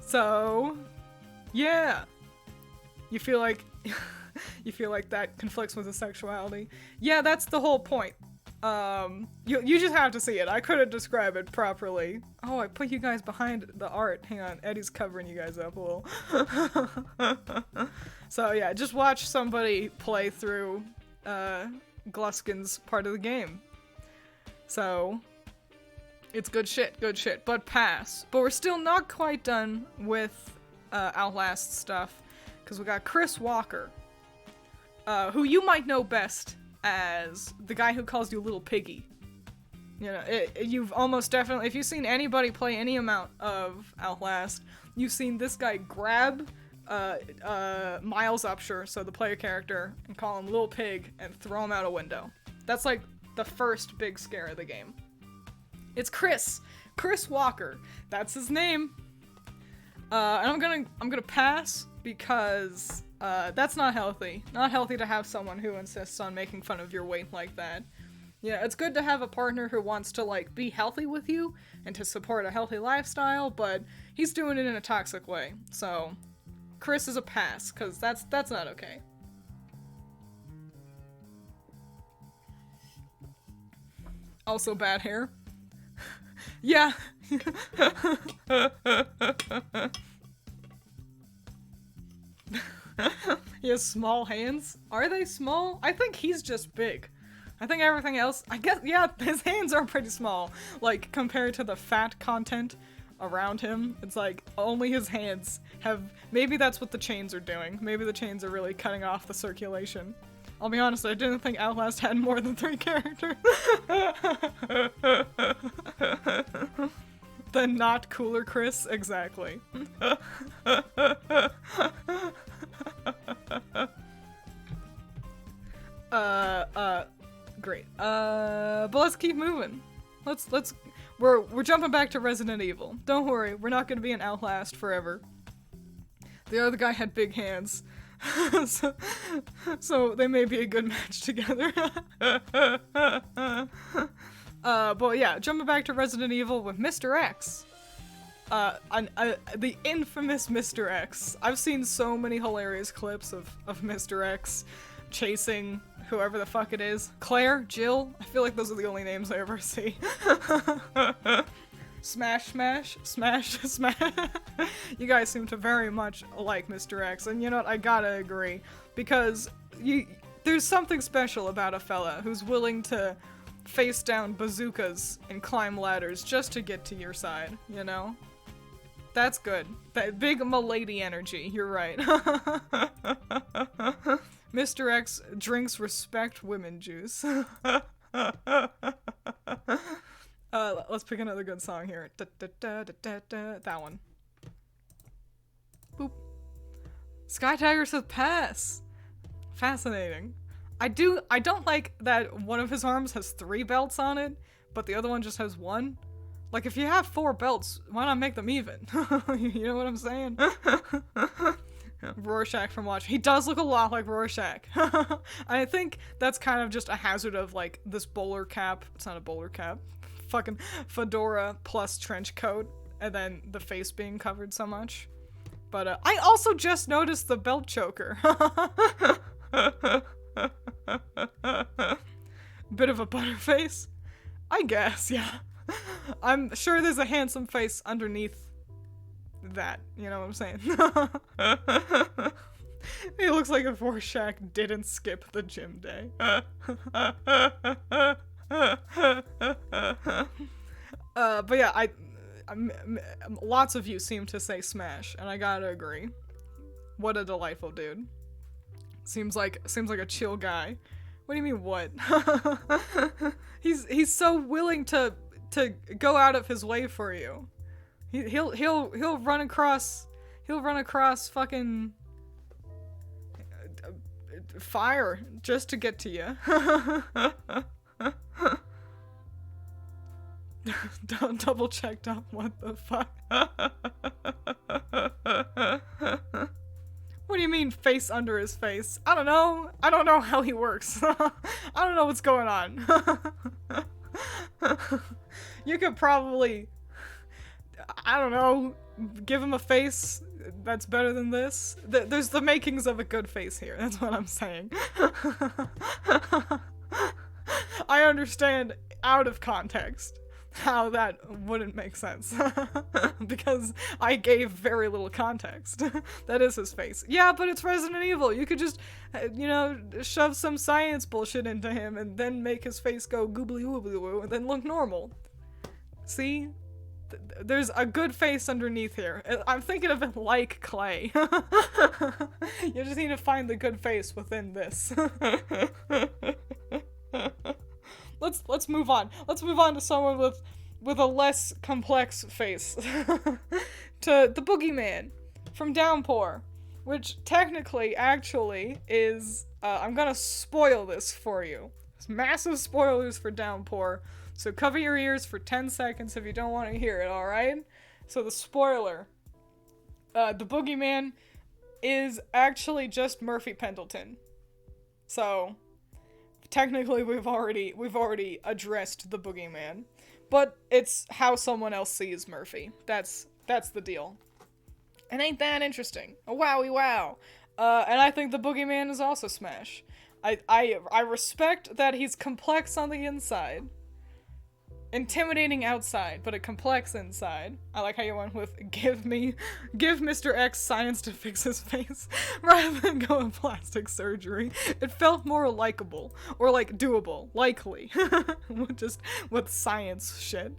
So, yeah. You feel like you feel like that conflicts with his sexuality. Yeah, that's the whole point. You just have to see it. I couldn't describe it properly. Oh, I put you guys behind the art. Hang on, Eddie's covering you guys up a little. So yeah, just watch somebody play through Gluskin's part of the game. So it's good shit, but pass. But we're still not quite done with Outlast stuff, because we got Chris Walker, who you might know best as the guy who calls you Little Piggy. You know, you've almost definitely, if you've seen anybody play any amount of Outlast, you've seen this guy grab Miles Upshur, so the player character, and call him Little Pig and throw him out a window. That's like the first big scare of the game. It's Chris Walker. That's his name. And I'm gonna pass because that's not healthy. Not healthy to have someone who insists on making fun of your weight like that. Yeah, it's good to have a partner who wants to, like, be healthy with you and to support a healthy lifestyle, but he's doing it in a toxic way. So, Chris is a pass, because that's not okay. Also bad hair. Yeah. He has small hands. Are they small? I think he's just big. I think everything else, I guess, yeah, his hands are pretty small. Like, compared to the fat content around him, it's like, only his hands have, maybe that's what the chains are doing. Maybe the chains are really cutting off the circulation. I'll be honest, I didn't think Outlast had more than 3 characters. The not cooler Chris, exactly. Great. But let's keep moving. We're jumping back to Resident Evil. Don't worry, we're not gonna be in Outlast forever. The other guy had big hands. so they may be a good match together. But yeah, jumping back to Resident Evil with Mr. X. The infamous Mr. X. I've seen so many hilarious clips of Mr. X chasing whoever the fuck it is. Claire? Jill? I feel like those are the only names I ever see. Smash, smash, smash, smash. You guys seem to very much like Mr. X, and you know what, I gotta agree. Because there's something special about a fella who's willing to face down bazookas and climb ladders just to get to your side, you know? That's good. That big milady energy, you're right. Mr. X drinks respect women juice. Let's pick another good song here. That one. Boop. Sky Tiger says pass. Fascinating. I don't like that one of his arms has 3 belts on it, but the other one just has 1. Like, if you have 4 belts, why not make them even? You know what I'm saying? Rorschach from Watch. He does look a lot like Rorschach. I think that's kind of just a hazard of, like, this bowler cap. It's not a bowler cap. Fucking fedora plus trench coat, and then the face being covered so much. But, I also just noticed the belt choker. Bit of a butterface? I guess, yeah. I'm sure there's a handsome face underneath that, you know what I'm saying? He looks like if Rorschach didn't skip the gym day. But yeah, lots of you seem to say smash, and I gotta agree. What a delightful dude. Seems like a chill guy. What do you mean, what? He's so willing to go out of his way for you. He'll run across fucking fire just to get to you. Double checked up. What the fuck? What do you mean face under his face? I don't know. I don't know how he works. I don't know what's going on. You could probably, I don't know, give him a face that's better than this. There's the makings of a good face here. That's what I'm saying. I understand out of context how that wouldn't make sense. Because I gave very little context. That is his face. Yeah, but it's Resident Evil. You could just, you know, shove some science bullshit into him and then make his face go goobly woobly woo and then look normal. See? There's a good face underneath here. I'm thinking of it like clay. You just need to find the good face within this. Let's move on. Let's move on to someone with a less complex face. To the Boogeyman from Downpour, which technically actually is I'm gonna spoil this for you. It's massive spoilers for Downpour. So cover your ears for 10 seconds if you don't want to hear it, alright? So the spoiler. The Boogeyman is actually just Murphy Pendleton. So technically we've already addressed the Boogeyman. But it's how someone else sees Murphy. That's the deal. And ain't that interesting? A wowie wow. And I think the Boogeyman is also smash. I respect that he's complex on the inside. Intimidating outside, but a complex inside. I like how you went with give Mr. X science to fix his face rather than go with plastic surgery. It felt more likable or like doable, likely. Just with science shit.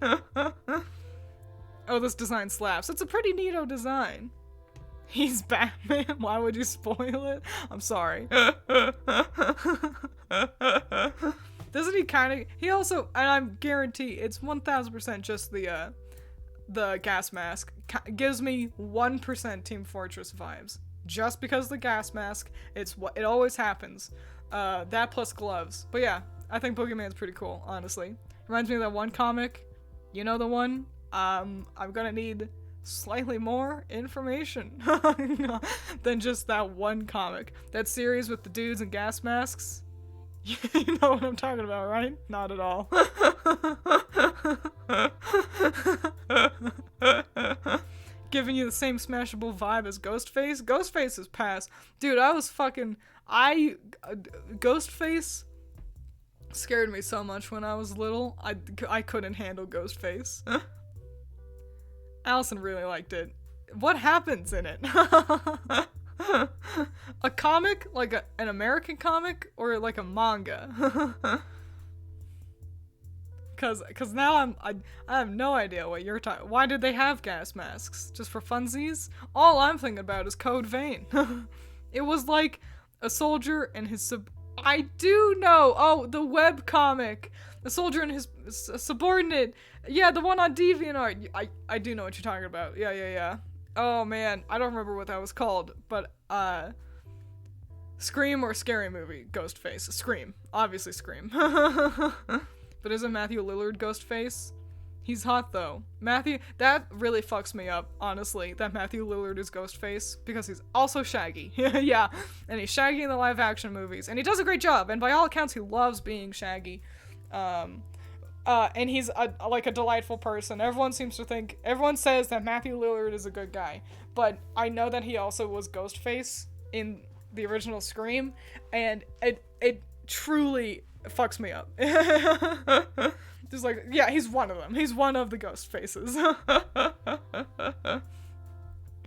Oh, this design slaps. It's a pretty neato design. He's Batman. Why would you spoil it? I'm sorry. Doesn't he kind of... He also... And I'm guarantee it's 1000% just the gas mask. Gives me 1% Team Fortress vibes. Just because the gas mask. It's what... It always happens. That plus gloves. But yeah, I think Boogeyman's pretty cool, honestly. Reminds me of that one comic. You know the one? I'm gonna need slightly more information than just that one comic. That series with the dudes in gas masks. You know what I'm talking about, right? Not at all. Giving you the same smashable vibe as Ghostface? Ghostface is pass. Dude, I was fucking... Ghostface scared me so much when I was little. I couldn't handle Ghostface. Allison really liked it. What happens in it? A comic? Like an American comic? Or like a manga? Cause now I have no idea what you're talking. Why did they have gas masks? Just for funsies? All I'm thinking about is Code Vein. It was like a soldier and his I do know! Oh, the web comic! The soldier and his subordinate! Yeah, the one on DeviantArt! I do know what you're talking about. Yeah. Oh man, I don't remember what that was called, but, Scream or Scary Movie? Ghostface. Scream. Obviously Scream. But isn't Matthew Lillard Ghostface? He's hot though. That really fucks me up, honestly, that Matthew Lillard is Ghostface, because he's also Shaggy. Yeah, and he's Shaggy in the live action movies, and he does a great job, and by all accounts he loves being Shaggy. And he's like a delightful person. Everyone says that Matthew Lillard is a good guy, but I know that he also was Ghostface in the original Scream, and it truly fucks me up. Just like, yeah, he's one of them. He's one of the ghost faces. But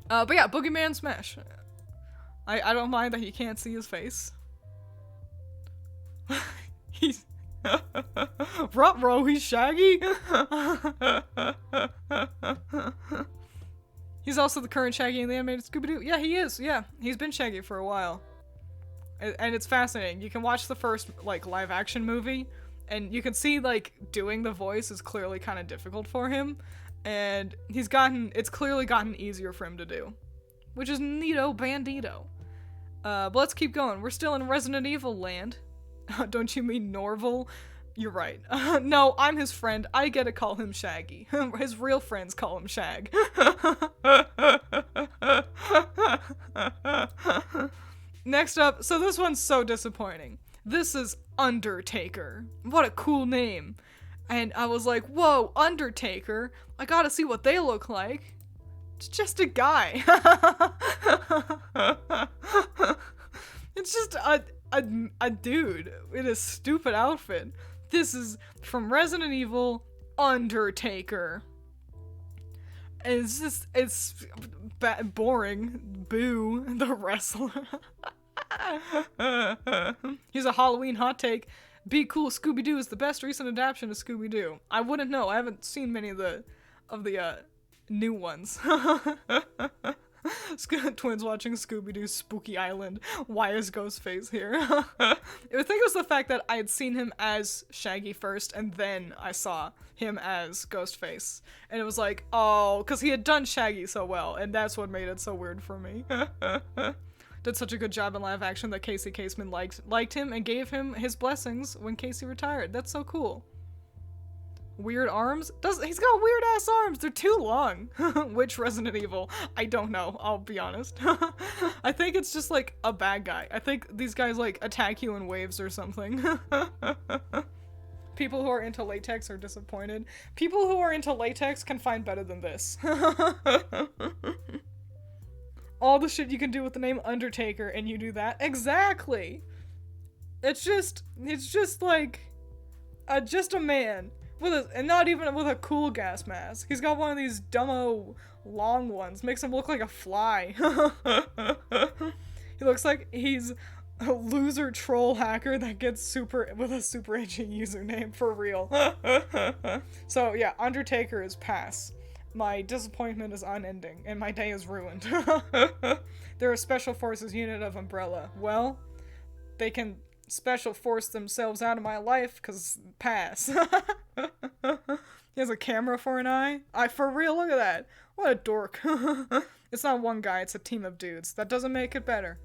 yeah, Boogeyman smash. I don't mind that you can't see his face. He's... Ruh-roh, he's Shaggy? He's also the current Shaggy in the animated Scooby-Doo. Yeah, he is. Yeah, he's been Shaggy for a while. And it's fascinating. You can watch the first, like, live-action movie, and you can see, like, doing the voice is clearly kind of difficult for him, and it's clearly gotten easier for him to do. Which is neato bandito. But let's keep going. We're still in Resident Evil land. Don't you mean Norval? You're right. No, I'm his friend. I get to call him Shaggy. His real friends call him Shag. Next up, so this one's so disappointing. This is Undertaker. What a cool name. And I was like, whoa, Undertaker. I gotta see what they look like. It's just a guy. It's just a dude in a stupid outfit. This is from Resident Evil Undertaker. And it's boring. Boo, the wrestler. Here's a Halloween hot take. Be Cool Scooby-Doo is the best recent adaptation of Scooby-Doo. I wouldn't know. I haven't seen many of the new ones. Twins watching Scooby-Doo Spooky Island. Why is Ghostface here? I think it was the fact that I had seen him as Shaggy first, and then I saw him as Ghostface. And it was like, oh, because he had done Shaggy so well, and that's what made it so weird for me. Did such a good job in live action that Casey Kasem liked him and gave him his blessings when Casey retired. That's so cool. Weird arms? He's got weird ass arms. They're too long. Which Resident Evil? I don't know. I'll be honest. I think it's just like a bad guy. I think these guys like attack you in waves or something. People who are into latex are disappointed. People who are into latex can find better than this. All the shit you can do with the name Undertaker, and you do that. Exactly! It's just like, just a man. And not even with a cool gas mask. He's got one of these dumbo long ones. Makes him look like a fly. He looks like he's a loser troll hacker that gets with a super itchy username, for real. So yeah, Undertaker is pass. My disappointment is unending, and my day is ruined. They're a Special Forces unit of Umbrella. Well, they can Special Force themselves out of my life, because pass. He has a camera for an eye? For real, look at that. What a dork. It's not one guy, it's a team of dudes. That doesn't make it better.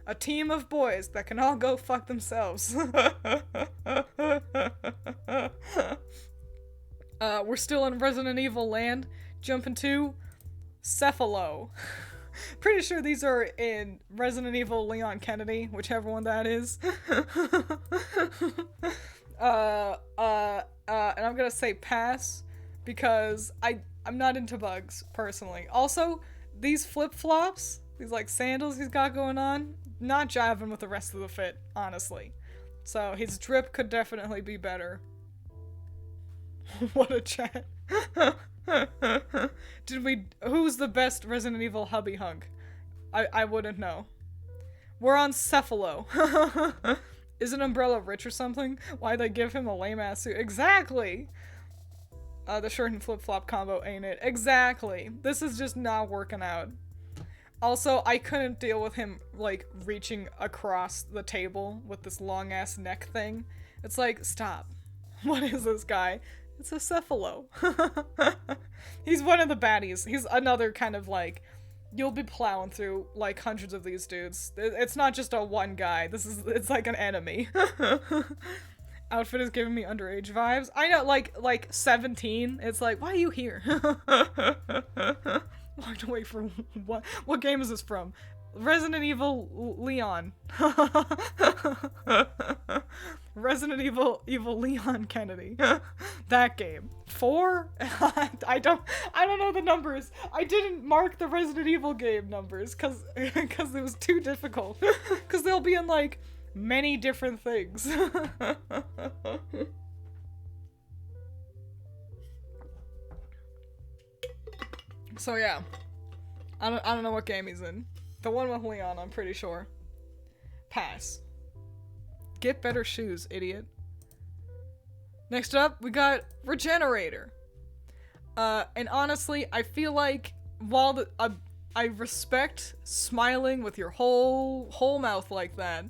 A team of boys that can all go fuck themselves. We're still in Resident Evil land. Jumping to Cephalo. Pretty sure these are in Resident Evil Leon Kennedy, whichever one that is. And I'm gonna say pass, because I'm not into bugs, personally. Also, these flip-flops, these like sandals he's got going on, not jiving with the rest of the fit, honestly. So his drip could definitely be better. What a chat. Who's the best Resident Evil hubby hunk? I wouldn't know. We're on Cephalo. Isn't Umbrella rich or something? Why'd they give him a lame ass suit? Exactly! The shirt and flip-flop combo ain't it? Exactly! This is just not working out. Also, I couldn't deal with him, like, reaching across the table with this long-ass neck thing. It's like, stop. What is this guy? It's a Cephalo. He's one of the baddies. He's another kind of like, you'll be plowing through like hundreds of these dudes. It's not just a one guy. It's like an enemy. Outfit is giving me underage vibes. I know, like 17. It's like, why are you here? Walked away from what game is this from? Resident Evil Leon. Resident Evil Leon Kennedy. That game. 4? I don't know the numbers. I didn't mark the Resident Evil game numbers cause it was too difficult. Cause they'll be in like many different things. So yeah. I don't know what game he's in. The one with Leon, I'm pretty sure. Pass. Get better shoes, idiot. Next up, we got Regenerator. And honestly, I feel like while I respect smiling with your whole mouth like that,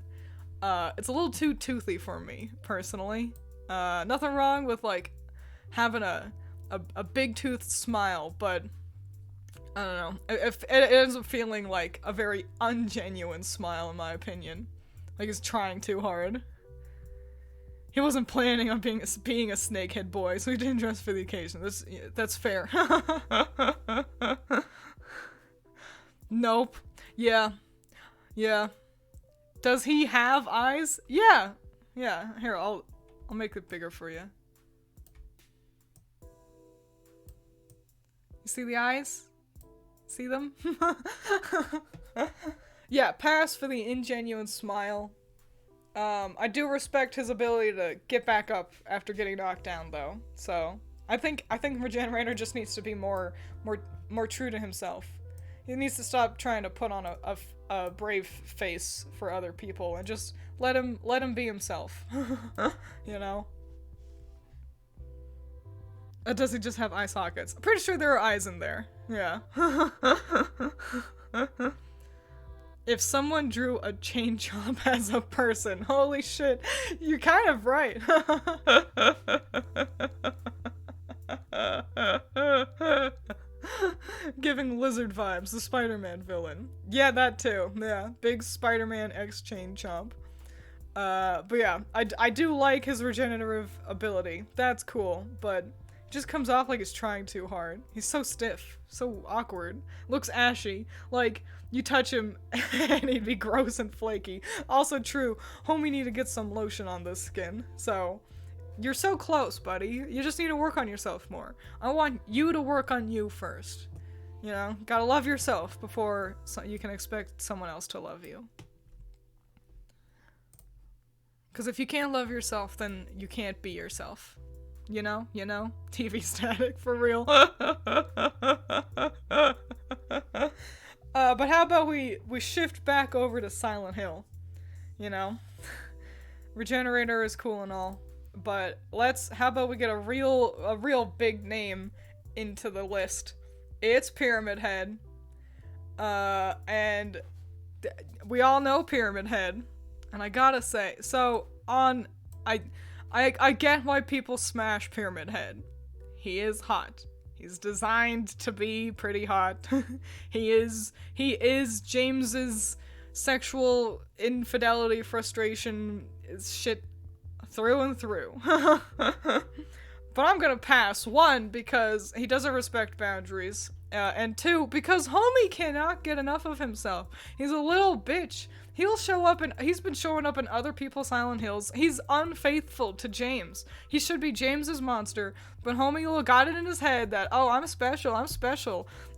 it's a little too toothy for me, personally. Nothing wrong with like having a big toothed smile, but I don't know. It ends up feeling like a very ungenuine smile, in my opinion. Like he's trying too hard. He wasn't planning on being a snakehead boy, so he didn't dress for the occasion. That's fair. Nope. Yeah. Does he have eyes? Yeah. Here, I'll make it bigger for you. You see the eyes? See them? Yeah, pass for the ingenuine smile. I do respect his ability to get back up after getting knocked down, though. So I think Regenerator just needs to be more true to himself. He needs to stop trying to put on a brave face for other people and just let him be himself. You know? Does he just have eye sockets? I'm pretty sure there are eyes in there. Yeah. If someone drew a chain chomp as a person, holy shit, you're kind of right. Giving lizard vibes, the Spider-Man villain. Yeah, that too. Yeah, big Spider-Man X chain chomp. But yeah, I do like his regenerative ability. That's cool, but it just comes off like he's trying too hard. He's so stiff, so awkward, looks ashy. Like, you touch him and he'd be gross and flaky. Also true, homie need to get some lotion on this skin. So, you're so close, buddy. You just need to work on yourself more. I want you to work on you first. You know, gotta love yourself before you can expect someone else to love you. Because if you can't love yourself, then you can't be yourself. You know? TV static, for real. But how about we shift back over to Silent Hill? You know? Regenerator is cool and all, but how about we get a real big name into the list? It's Pyramid Head. And we all know Pyramid Head. And I gotta say, so I get why people smash Pyramid Head. He is hot. He's designed to be pretty hot. He is James's sexual infidelity frustration shit through and through. But I'm gonna pass. 1, because he doesn't respect boundaries. And 2, because homie cannot get enough of himself. He's a little bitch. He's been showing up in other people's Silent Hills. He's unfaithful to James. He should be James's monster, but homie got it in his head that, oh, I'm special.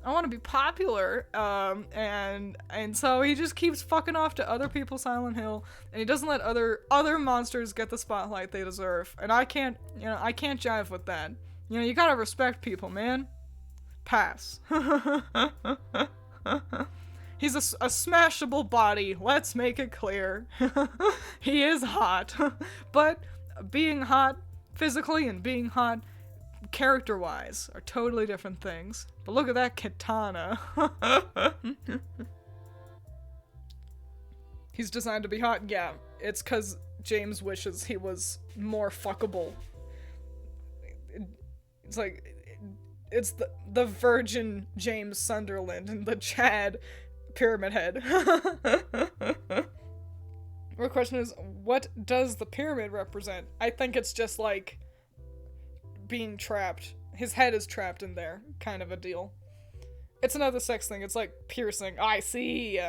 I want to be popular. And so he just keeps fucking off to other people's Silent Hill, and he doesn't let other monsters get the spotlight they deserve. And I can't jive with that. You know, you gotta respect people, man. Pass. He's a smashable body, let's make it clear. He is hot. But being hot physically and being hot character-wise are totally different things. But look at that katana. He's designed to be hot? Yeah, it's because James wishes he was more fuckable. It's like, it's the virgin James Sunderland and the Chad Pyramid Head. My question is, what does the pyramid represent? I think it's just like being trapped. His head is trapped in there, kind of a deal. It's another sex thing. It's like piercing. I see.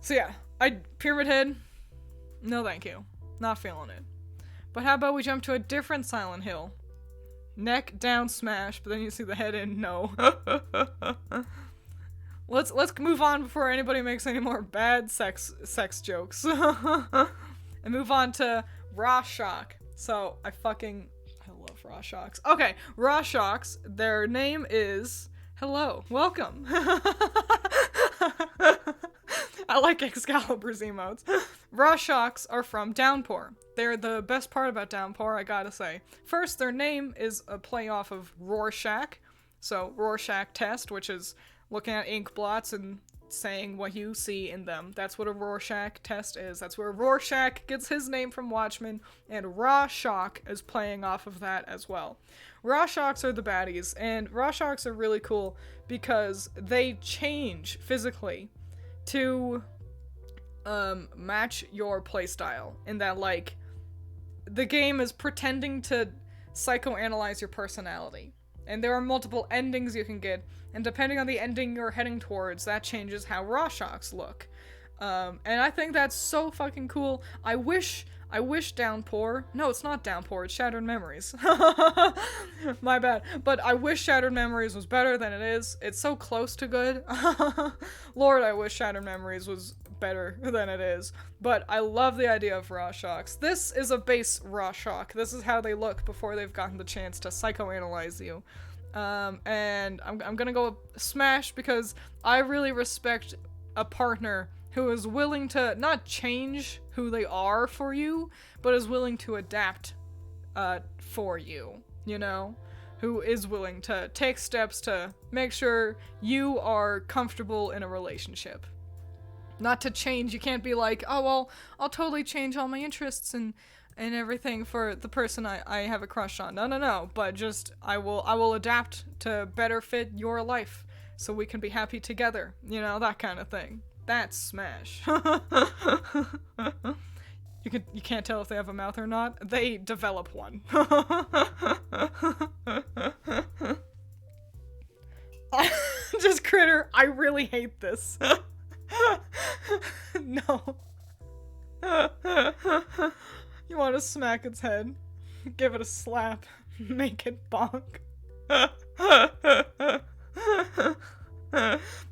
So yeah, Pyramid Head, no thank you. Not feeling it. But how about we jump to a different Silent Hill? Neck down smash, but then you see the head in, no. Let's move on before anybody makes any more bad sex jokes. And move on to Raw Shock. So, I love Raw Shocks. Okay, Raw Shocks, their name is, hello, welcome. I like Excalibur's emotes. Raw Shocks are from Downpour. They're the best part about Downpour, I gotta say. First, their name is a play off of Rorschach. So, Rorschach test, which is looking at ink blots and saying what you see in them. That's what a Rorschach test is. That's where Rorschach gets his name from Watchmen, and Raw Shock is playing off of that as well. Raw Shocks are the baddies, and Raw Shocks are really cool because they change physically to match your playstyle, in that, like, the game is pretending to psychoanalyze your personality. And there are multiple endings you can get, and depending on the ending you're heading towards, that changes how Raw Shocks look. And I think that's so fucking cool. I wish I wish Downpour. No, it's not Downpour. It's Shattered Memories. My bad. But I wish Shattered Memories was better than it is. It's so close to good. Lord, I wish Shattered Memories was better than it is. But I love the idea of raw shocks. This is a base raw shock. This is how they look before they've gotten the chance to psychoanalyze you. And I'm gonna go Smash because I really respect a partner who is willing to not change who they are for you, but is willing to adapt for you, you know? Who is willing to take steps to make sure you are comfortable in a relationship. Not to change, you can't be like, oh, well, I'll totally change all my interests and everything for the person I have a crush on. No, but just, I will adapt to better fit your life so we can be happy together, you know, that kind of thing. That's Smash. You can't tell if they have a mouth or not. They develop one. Just Critter, I really hate this. No. You want to smack its head, give it a slap, make it bonk.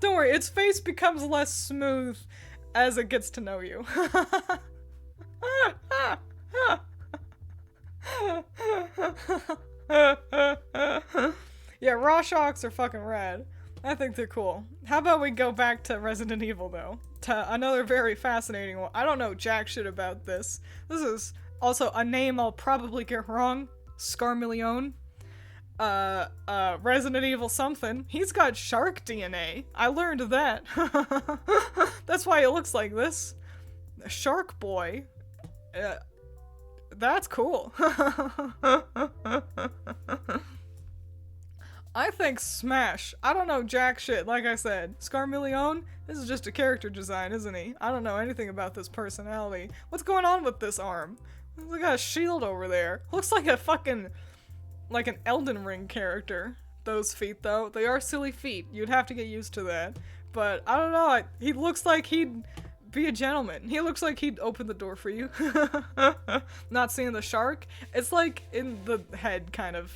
Don't worry, its face becomes less smooth as it gets to know you. Yeah, raw shocks are fucking rad. I think they're cool. How about we go back to Resident Evil, though? To another very fascinating one. I don't know jack shit about this. This is also a name I'll probably get wrong. Scarmillion. Resident Evil something. He's got shark DNA. I learned that. That's why it looks like this. Shark boy. That's cool. I think Smash. I don't know jack shit, like I said. Scarmillion? This is just a character design, isn't he? I don't know anything about this personality. What's going on with this arm? He's got a shield over there. Looks like a fucking... like an Elden Ring character. Those feet, though. They are silly feet. You'd have to get used to that. But, I don't know. He looks like he'd be a gentleman. He looks like he'd open the door for you. Not seeing the shark. It's like in the head, kind of.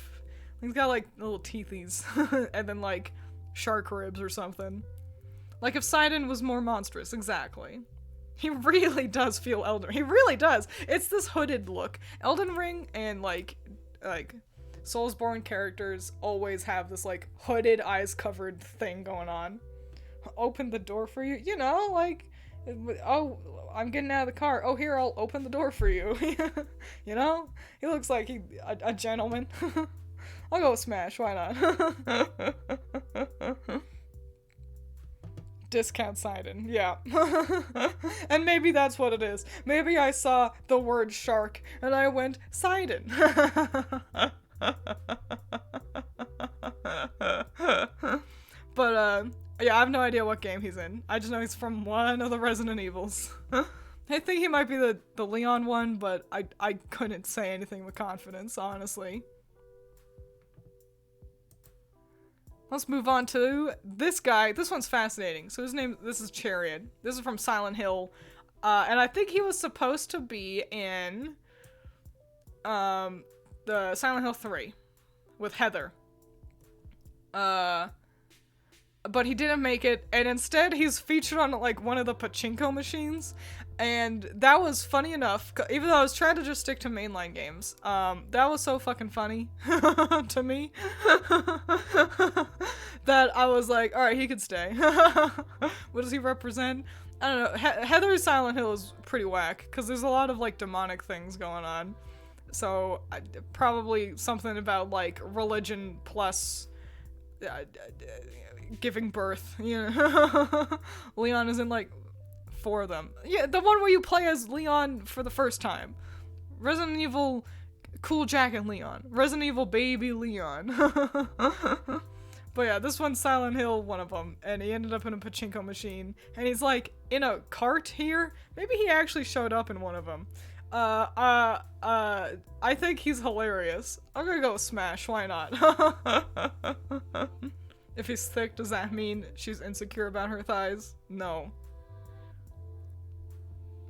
He's got like little teethies. And then like shark ribs or something. Like if Sidon was more monstrous. Exactly. He really does feel Elden. He really does. It's this hooded look. Elden Ring and like Soulsborne characters always have this like hooded, eyes covered thing going on. Open the door for you. You know, like, oh, I'm getting out of the car. Oh, here, I'll open the door for you. You know? He looks like a gentleman. I'll go with Smash, why not? Discount Sidon, yeah. And maybe that's what it is. Maybe I saw the word shark and I went, Sidon. But, yeah, I have no idea what game he's in. I just know he's from one of the Resident Evils. I think he might be the Leon one, but I couldn't say anything with confidence, honestly. Let's move on to this guy. This one's fascinating. So this is Chariot. This is from Silent Hill. And I think he was supposed to be in the Silent Hill 3 with Heather. But he didn't make it, and instead he's featured on like one of the pachinko machines, and that was funny enough, even though I was trying to just stick to mainline games. That was so fucking funny to me that I was like, alright, he could stay. What does he represent? I don't know. Heather's Silent Hill is pretty whack, because there's a lot of like demonic things going on. So probably something about like religion plus giving birth, you know. Leon is in like 4 of them. Yeah, the one where you play as Leon for the first time. Resident Evil Cool Jack and Leon. Resident Evil Baby Leon. But yeah, this one's Silent Hill, one of them, and he ended up in a pachinko machine, and he's like in a cart here. Maybe he actually showed up in one of them. I think he's hilarious. I'm gonna go with Smash, why not? If he's thick, does that mean she's insecure about her thighs? No.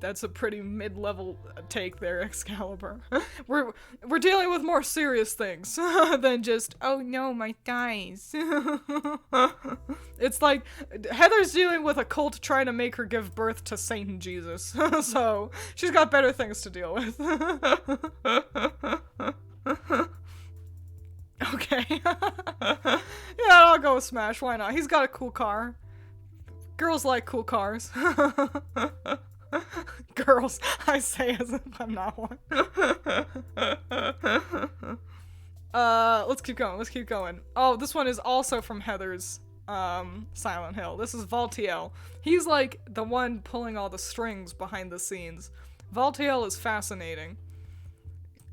That's a pretty mid-level take there, Excalibur. we're dealing with more serious things than just, oh no, my thighs. It's like Heather's dealing with a cult trying to make her give birth to Satan Jesus. So she's got better things to deal with. Okay. Yeah, I'll go with Smash. Why not? He's got a cool car. Girls like cool cars. Girls, I say as if I'm not one. Let's keep going. Oh, this one is also from Heather's Silent Hill. This is Valtiel. He's like the one pulling all the strings behind the scenes. Valtiel is fascinating.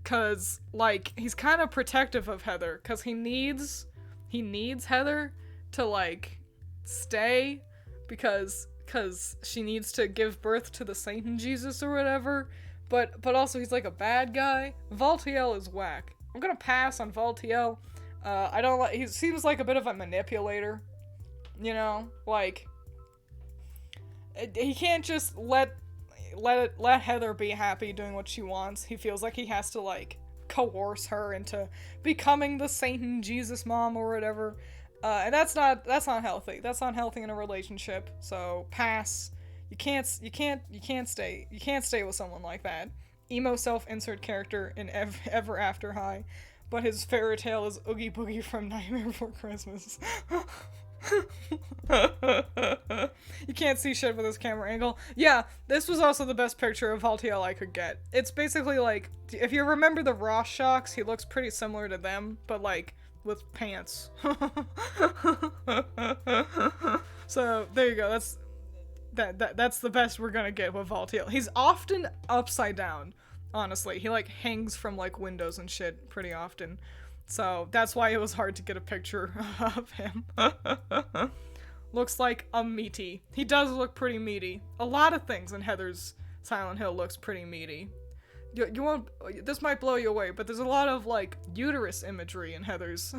Cause like he's kind of protective of Heather, cause he needs Heather to like stay because she needs to give birth to the Satan Jesus or whatever, but also he's like a bad guy. Valtiel is whack. I'm gonna pass on Valtiel. I don't like, he seems like a bit of a manipulator, you know, like he can't just let Heather be happy doing what she wants. He feels like he has to like coerce her into becoming the Satan Jesus mom or whatever. And that's not healthy. That's not healthy in a relationship. So pass. You can't stay with someone like that. Emo self-insert character in Ever After High, but his fairy tale is Oogie Boogie from Nightmare Before Christmas. You can't see shit with this camera angle. Yeah, this was also the best picture of Valtiel I could get. It's basically like, if you remember the Ross Shocks, he looks pretty similar to them, but like with pants. So there you go. That's the best we're gonna get with Valtiel. He's often upside down, honestly. He like hangs from like windows and shit pretty often. So that's why it was hard to get a picture of him. Looks like a meaty. He does look pretty meaty. A lot of things in Heather's Silent Hill looks pretty meaty. You won't, this might blow you away, but there's a lot of like uterus imagery in Heather's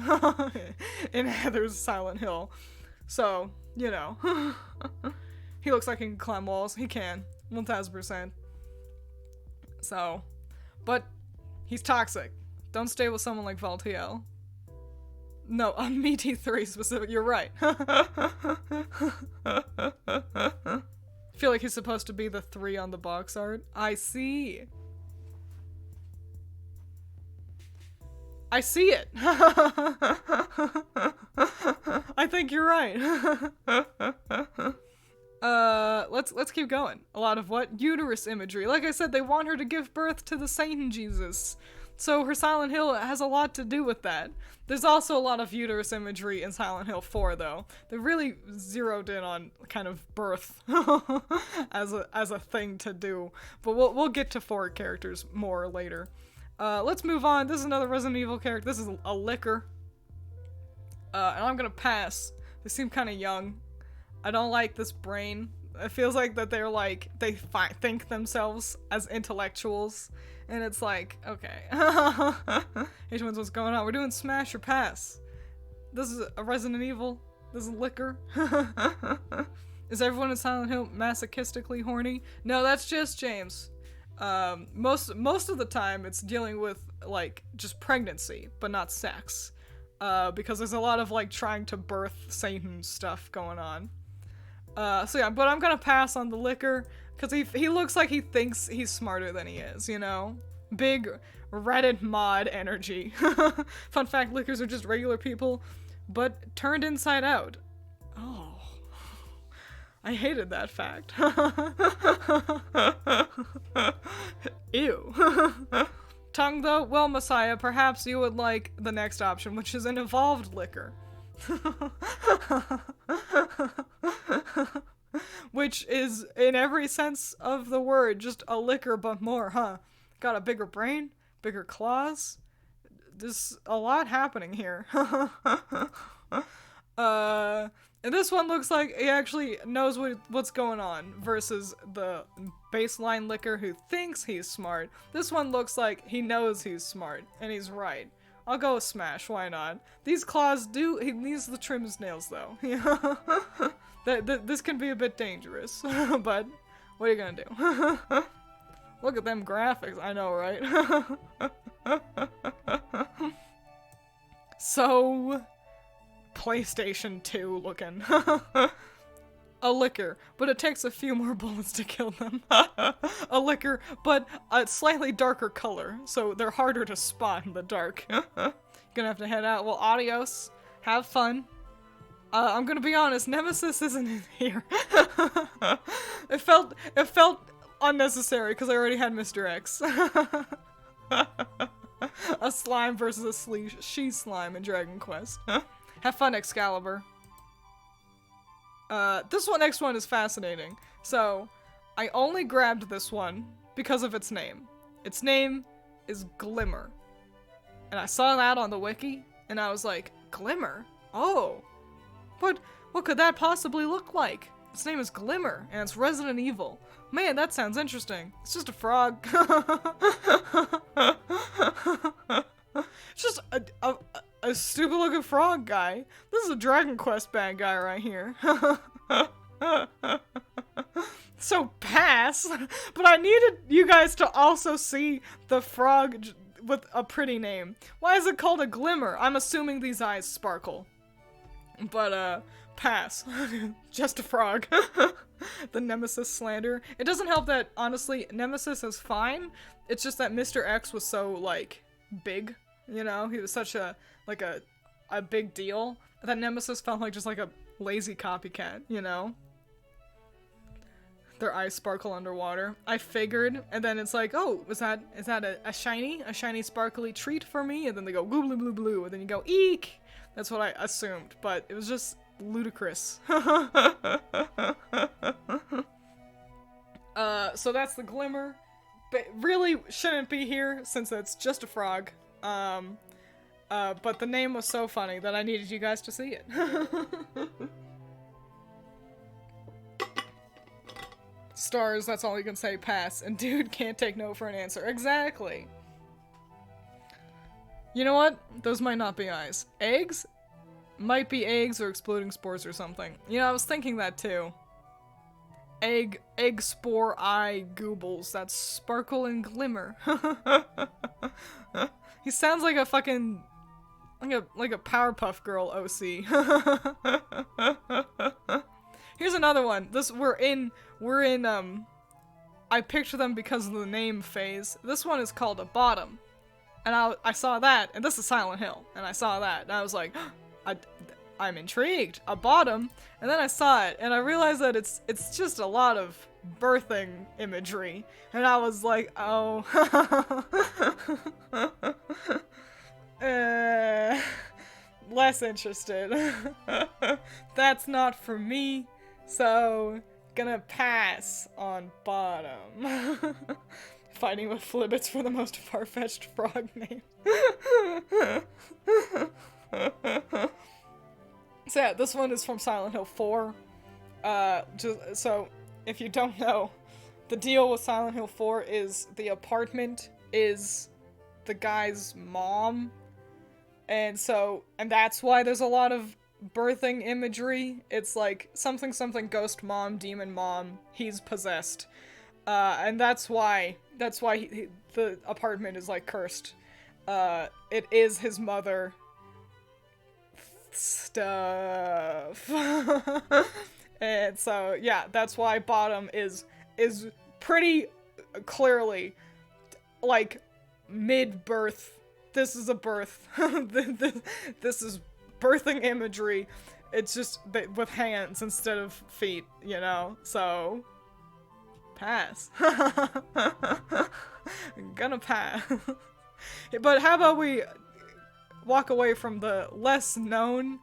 Silent Hill. So, you know. He looks like he can climb walls. He can. 1000%. So, but he's toxic. Don't stay with someone like Valtiel. No, on Meaty 3 specific. You're right. Feel like he's supposed to be the 3 on the box art. I see. I see it. I think you're right. Let's keep going. A lot of what? Uterus imagery. Like I said, they want her to give birth to the Satan Jesus. So her Silent Hill has a lot to do with that. There's also a lot of uterus imagery in Silent Hill 4, though. They really zeroed in on kind of birth as a thing to do. But we'll get to 4 characters more later. Let's move on. This is another Resident Evil character. This is a Licker. And I'm gonna pass. They seem kind of young. I don't like this brain. It feels like that they're like, they think themselves as intellectuals. And it's like, okay. Hey Twins, what's going on? We're doing Smash or Pass. This is a Resident Evil. This is Licker. Is everyone in Silent Hill masochistically horny? No, that's just James. Most of the time it's dealing with like just pregnancy, but not sex. Because there's a lot of like trying to birth Satan stuff going on. So yeah, but I'm gonna pass on the Licker, because he looks like he thinks he's smarter than he is, you know? Big Reddit mod energy. Fun fact, Lickers are just regular people, but turned inside out. Oh. I hated that fact. Ew. Tongue though? Well, Messiah, perhaps you would like the next option, which is an evolved Licker. Which is, in every sense of the word, just a Licker but more, huh? Got a bigger brain, bigger claws. There's a lot happening here. And this one looks like he actually knows what's going on, versus the baseline Licker who thinks he's smart. This one looks like he knows he's smart, and he's right. I'll go with Smash, why not? These claws he needs to trim his nails though. This can be a bit dangerous, but What are you gonna do? Look at them graphics. I know, right? So, PlayStation 2 looking. A liquor, but it takes a few more bullets to kill them. A liquor, but a slightly darker color, so they're harder to spot in the dark. Gonna have to head out. Well, adios. Have fun. I'm gonna be honest, Nemesis isn't in here. It felt unnecessary because I already had Mr. X. A slime versus a she slime in Dragon Quest. Have fun, Excalibur. This next one is fascinating. So, I only grabbed this one because of its name. Its name is Glimmer. And I saw that on the wiki, and I was like, Glimmer? Oh. What could that possibly look like? Its name is Glimmer, and it's Resident Evil. Man, that sounds interesting. It's just a frog. It's just a stupid looking frog guy. This is a Dragon Quest bad guy right here. So pass, but I needed you guys to also see the frog with a pretty name. Why is it called a Glimmer? I'm assuming these eyes sparkle. But, pass. Just a frog. The Nemesis slander. It doesn't help that, honestly, Nemesis is fine. It's just that Mr. X was so, like, big, you know? He was such a big deal that Nemesis felt like just like a lazy copycat, you know? Their eyes sparkle underwater. I figured, and then it's like, oh, is that a shiny sparkly treat for me? And then they go, blue, blue, blue, blue, and then you go, eek! That's what I assumed, but it was just ludicrous. So that's the Glimmer. But really shouldn't be here since it's just a frog. But the name was so funny that I needed you guys to see it. Stars, that's all you can say, pass. And dude can't take no for an answer. Exactly. You know what? Those might not be eyes. Eggs? Might be eggs or exploding spores or something. You know, I was thinking that too. Egg spore eye goobles. That's sparkle and glimmer. He sounds like a fucking like a Powerpuff Girl OC. Here's another one. We're in I picture them because of the name phase. This one is called a bottom. And I saw that, and this is Silent Hill, and I saw that, and I was like, I'm intrigued. A bottom, and then I saw it, and I realized that it's just a lot of birthing imagery, and I was like, oh, less interested. That's not for me, so gonna pass on bottom. Fighting with flibbits for the most far-fetched frog name. So yeah, this one is from Silent Hill 4. So, if you don't know, the deal with Silent Hill 4 is the apartment is the guy's mom. And that's why there's a lot of birthing imagery. It's like something ghost mom, demon mom, he's possessed. And that's why the apartment is like cursed. It is his mother stuff. And so yeah, that's why bottom is pretty clearly like mid-birth. This is a birth. This is birthing imagery. It's just with hands instead of feet, you know? So pass. I'm gonna pass. But how about we walk away from the less known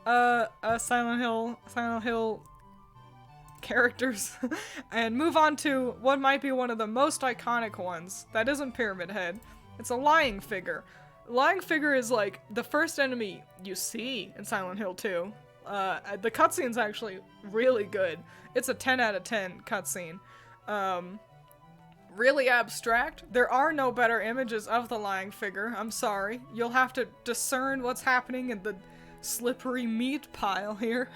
Silent Hill characters and move on to what might be one of the most iconic ones that isn't Pyramid Head. It's a lying figure. Lying figure is like the first enemy you see in Silent Hill 2. The cutscene's actually really good. It's a 10 out of 10 cutscene. Really abstract. There are no better images of the lying figure. I'm sorry. You'll have to discern what's happening in the slippery meat pile here.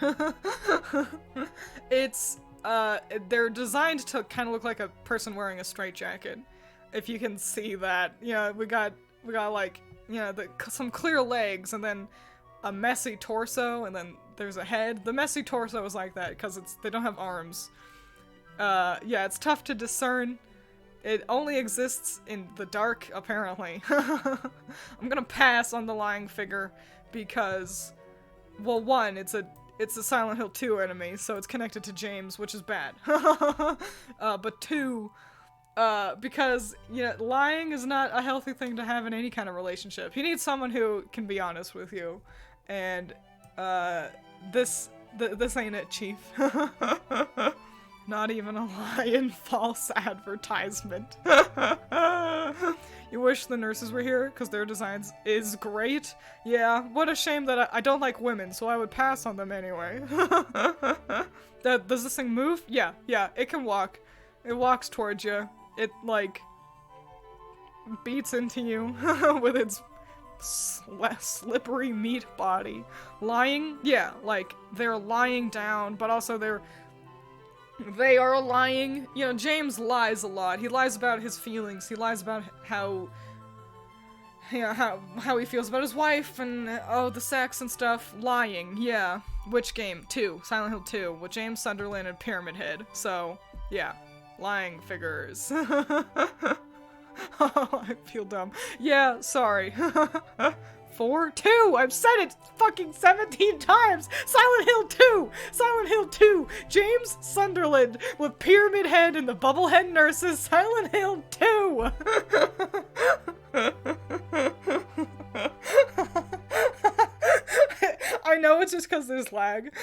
It's they're designed to kind of look like a person wearing a straitjacket. If you can see that. You know, we got like, you know, some clear legs and then a messy torso and then there's a head. The messy torso is like that because they don't have arms. Yeah, it's tough to discern. It only exists in the dark, apparently. I'm gonna pass on the lying figure because, well, one, it's a Silent Hill 2 enemy, so it's connected to James, which is bad. But two, because, you know, lying is not a healthy thing to have in any kind of relationship. You need someone who can be honest with you, and, this ain't it, Chief. Not even a lying false advertisement. You wish the nurses were here, because their designs is great. Yeah, what a shame that I don't like women, so I would pass on them anyway. Does this thing move? Yeah, it can walk. It walks towards you. It, like, beats into you with its slippery meat body. Lying? Yeah, like, they're lying down, but also they are lying. You know, James lies a lot. He lies about his feelings. He lies about how, you know, how he feels about his wife and, oh, the sex and stuff. Lying, yeah. Which game? 2. Silent Hill 2, with James Sunderland and Pyramid Head. So, yeah. Lying figures. Oh, I feel dumb. Yeah, sorry. 4? 2! I've said it fucking 17 times! Silent Hill 2! Silent Hill 2! James Sunderland with Pyramid Head and the Bubblehead Nurses. Silent Hill 2! I know it's just because there's lag.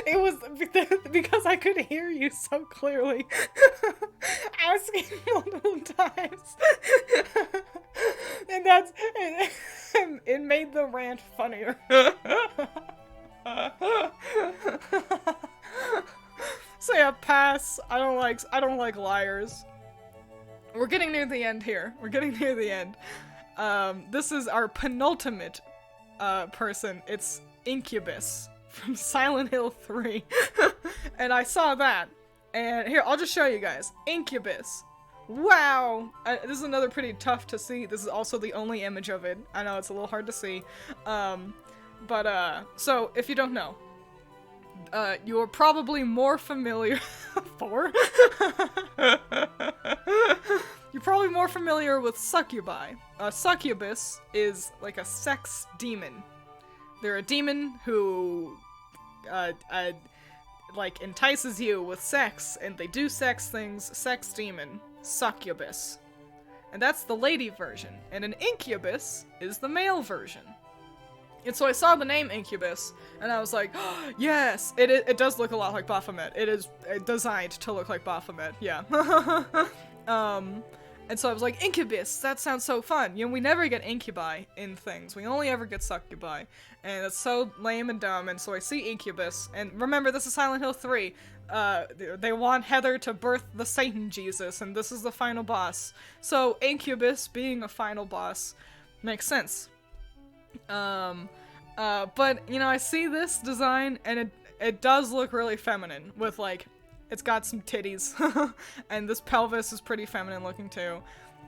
It was because I could hear you so clearly asking multiple times. And it made the rant funnier. So yeah, pass. I don't like liars. We're getting near the end here. This is our penultimate person. It's Incubus from Silent Hill 3. And I saw that. And here, I'll just show you guys. Incubus. Wow! This is another pretty tough to see. This is also the only image of it. I know it's a little hard to see. So, if you don't know, you are probably more familiar... You're probably more familiar with succubi. A succubus is like a sex demon. They're a demon who, like, entices you with sex, and they do sex things. Sex demon. Succubus. And that's the lady version. And an incubus is the male version. And so I saw the name Incubus, and I was like, oh, yes! It does look a lot like Baphomet. It is designed to look like Baphomet, yeah. And so I was like, Incubus! That sounds so fun! You know, we never get incubi in things. We only ever get succubi. And it's so lame and dumb, and so I see Incubus. And remember, this is Silent Hill 3. They want Heather to birth the Satan Jesus, and this is the final boss. So Incubus being a final boss makes sense. But, you know, I see this design, and it does look really feminine, with, like, it's got some titties, and this pelvis is pretty feminine looking too.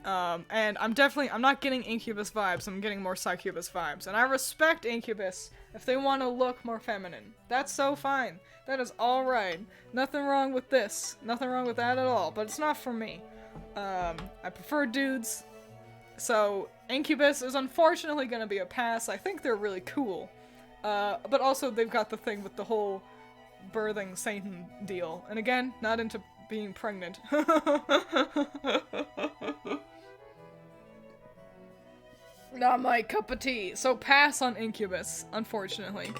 And I'm not getting Incubus vibes, I'm getting more Succubus vibes. And I respect Incubus if they want to look more feminine. That's so fine. That is alright. Nothing wrong with this. Nothing wrong with that at all, but it's not for me. I prefer dudes. So, Incubus is unfortunately gonna be a pass. I think they're really cool. But also they've got the thing with the whole birthing Satan deal. And again, not into being pregnant. Not my cup of tea. So pass on Incubus, unfortunately.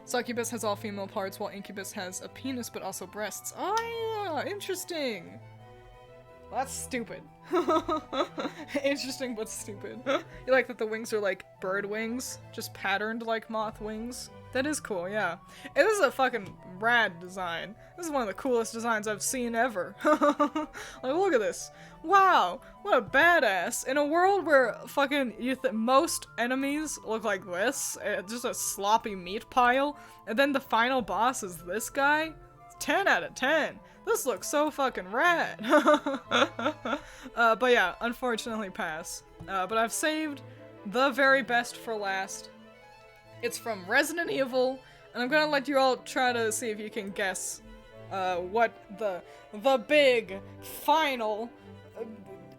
Succubus has all female parts, while Incubus has a penis but also breasts. Oh yeah, interesting. That's stupid. Interesting but stupid. You like that the wings are like bird wings, just patterned like moth wings? That is cool, yeah. It is a fucking rad design. This is one of the coolest designs I've seen ever. Like, look at this. Wow, what a badass. In a world where fucking most enemies look like this, just a sloppy meat pile, and then the final boss is this guy, 10 out of 10. This looks so fucking rad. But yeah, unfortunately pass. But I've saved the very best for last. It's from Resident Evil, and I'm gonna let you all try to see if you can guess what the big final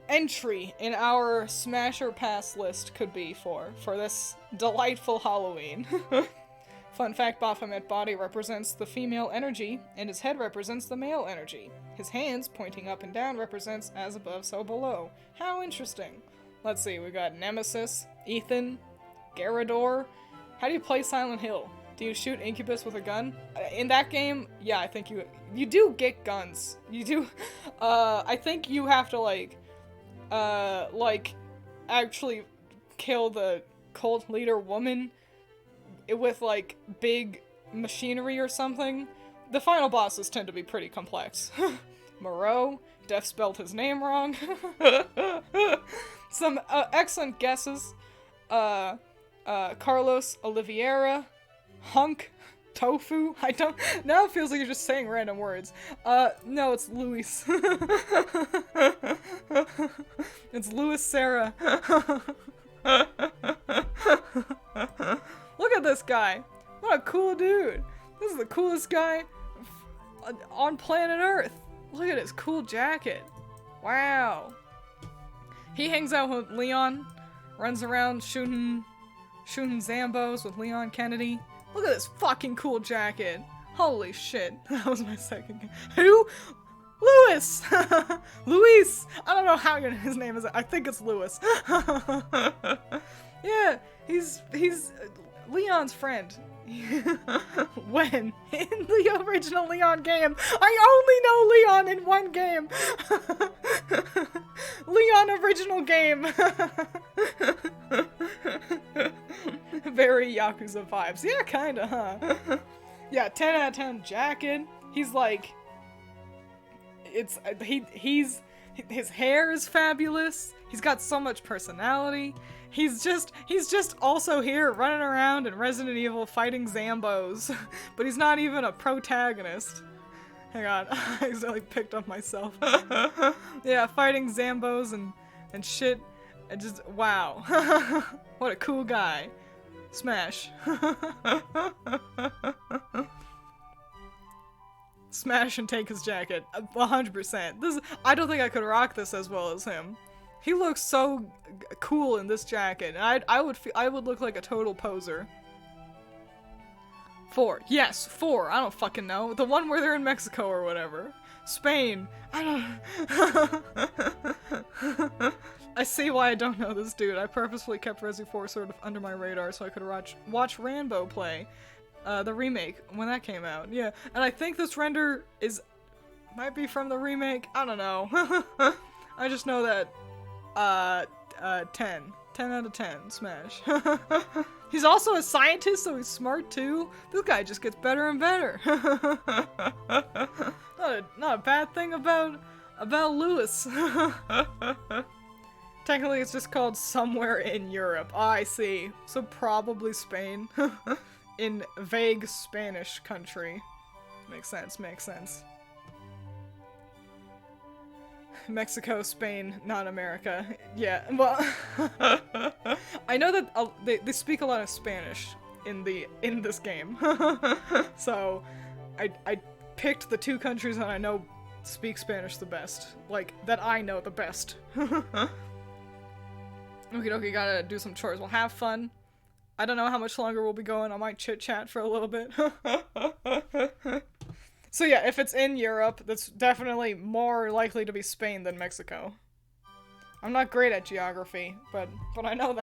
entry in our Smash or Pass list could be for this delightful Halloween. Fun fact, Baphomet's body represents the female energy, and his head represents the male energy. His hands, pointing up and down, represents as above, so below. How interesting. Let's see, we got Nemesis, Ethan, Garrador. How do you play Silent Hill? Do you shoot Incubus with a gun? In that game, yeah, I think you do get guns. You do, I think you have to, like, actually kill the cult leader woman with, like, big machinery or something. The final bosses tend to be pretty complex. Moreau, Def spelled his name wrong. Some excellent guesses. Carlos Oliveira, Hunk, Tofu. I don't. Now it feels like you're just saying random words. No, it's Luis. It's Luis Serra. Look at this guy. What a cool dude. This is the coolest guy on planet Earth. Look at his cool jacket. Wow. He hangs out with Leon, runs around shooting Zambos with Leon Kennedy. Look at this fucking cool jacket. Holy shit. That was my second guess. Who? Luis! Luis! I don't know how his name is. I think it's Luis. Yeah, he's Leon's friend. When? In the original Leon game. I only know Leon in one game. Leon original game. Very Yakuza vibes. Yeah, kinda, huh? Yeah, 10 out of 10 jacket. He's like... his hair is fabulous. He's got so much personality. He's just also here running around in Resident Evil fighting Zambos. But he's not even a protagonist. Hang on, I accidentally picked up myself. Yeah, fighting Zambos and shit. And just, wow. What a cool guy. Smash. Smash and take his jacket. 100%. I don't think I could rock this as well as him. He looks so cool in this jacket, and I would look like a total poser. 4. Yes, 4. I don't fucking know. The one where they're in Mexico or whatever. Spain. I don't... I see why I don't know this dude. I purposefully kept Resi 4 sort of under my radar so I could watch Rambo play. The remake, when that came out. Yeah, and I think this render might be from the remake. I don't know. I just know that 10 out of 10 Smash. He's also a scientist, so he's smart too. This guy just gets better and better. Not a bad thing about Lewis. Technically it's just called Somewhere in Europe. Oh, I see. So probably Spain. In vague Spanish country. Makes sense, makes sense. Mexico, Spain, not America. Yeah, well, I know that they speak a lot of Spanish in this game. So, I picked the 2 countries that I know speak Spanish the best. Like, that I know the best. Okie dokie, gotta do some chores. Well, have fun. I don't know how much longer we'll be going. I might chit-chat for a little bit. So yeah, if it's in Europe, that's definitely more likely to be Spain than Mexico. I'm not great at geography, but I know that.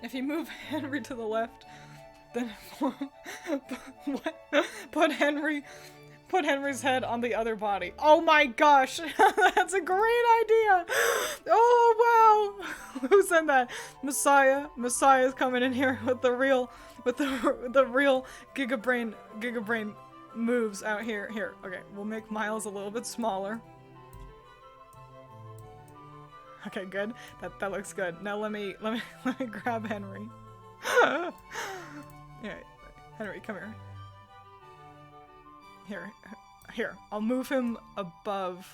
If you move Henry to the left, then put Henry's head on the other body. Oh my gosh, that's a great idea. Oh wow, who said that? Messiah's coming in here with the real Gigabrain moves out here. Here, okay, we'll make Miles a little bit smaller. Okay, good. That looks good. Now let me grab Henry. Yeah, Henry, come here. Here. I'll move him above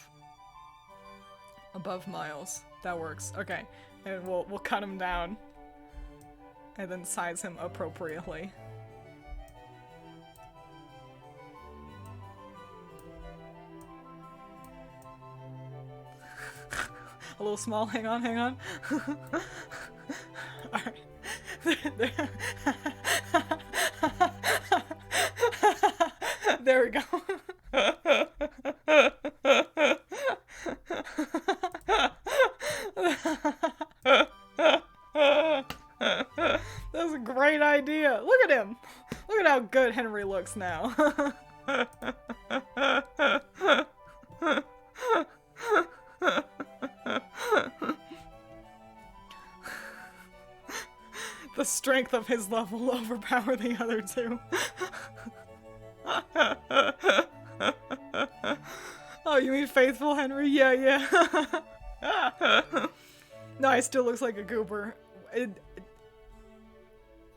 Miles. That works. Okay, and we'll cut him down, and then size him appropriately. A little small. Hang on. Alright. There we go. That's a great idea. Look at him. Look at how good Henry looks now. The strength of his love will overpower the other two. Oh, you mean faithful Henry? Yeah. No, he still looks like a goober.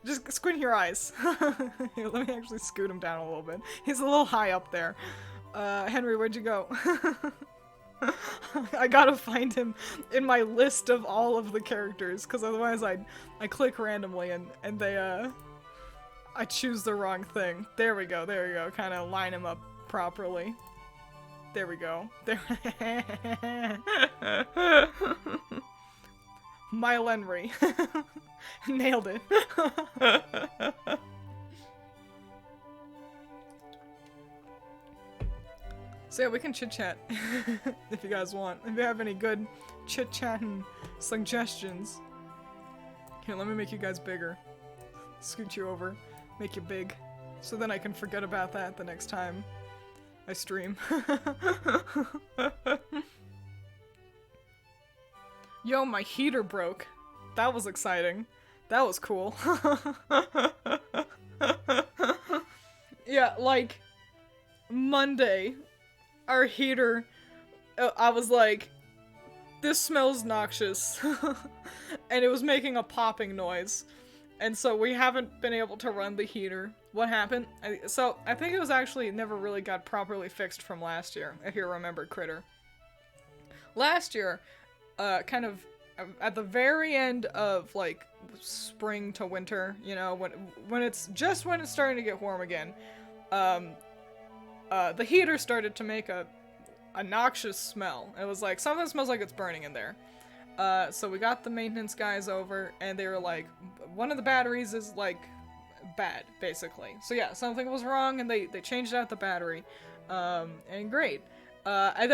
Just squint your eyes. Here, let me actually scoot him down a little bit. He's a little high up there. Henry, where'd you go? I gotta find him in my list of all of the characters, because otherwise I click randomly and they I choose the wrong thing. There we go. Kind of line him up properly. There we go. There. Mylenry. Nailed it. So yeah, we can chit-chat if you guys want. If you have any good chit-chatting suggestions. Here, let me make you guys bigger. Scoot you over. Make you big. So then I can forget about that the next time I stream. Yo, my heater broke. That was exciting. That was cool. Yeah, like, Monday, our heater, I was like, this smells noxious. And it was making a popping noise. And so we haven't been able to run the heater. What happened? So I think it was actually never really got properly fixed from last year, if you remember Critter. Last year, kind of at the very end of like spring to winter, you know, when it's starting to get warm again, the heater started to make a noxious smell. It was like, something smells like it's burning in there. So we got the maintenance guys over, and they were like, one of the batteries is like bad, basically. So yeah, something was wrong, and they changed out the battery, and great. And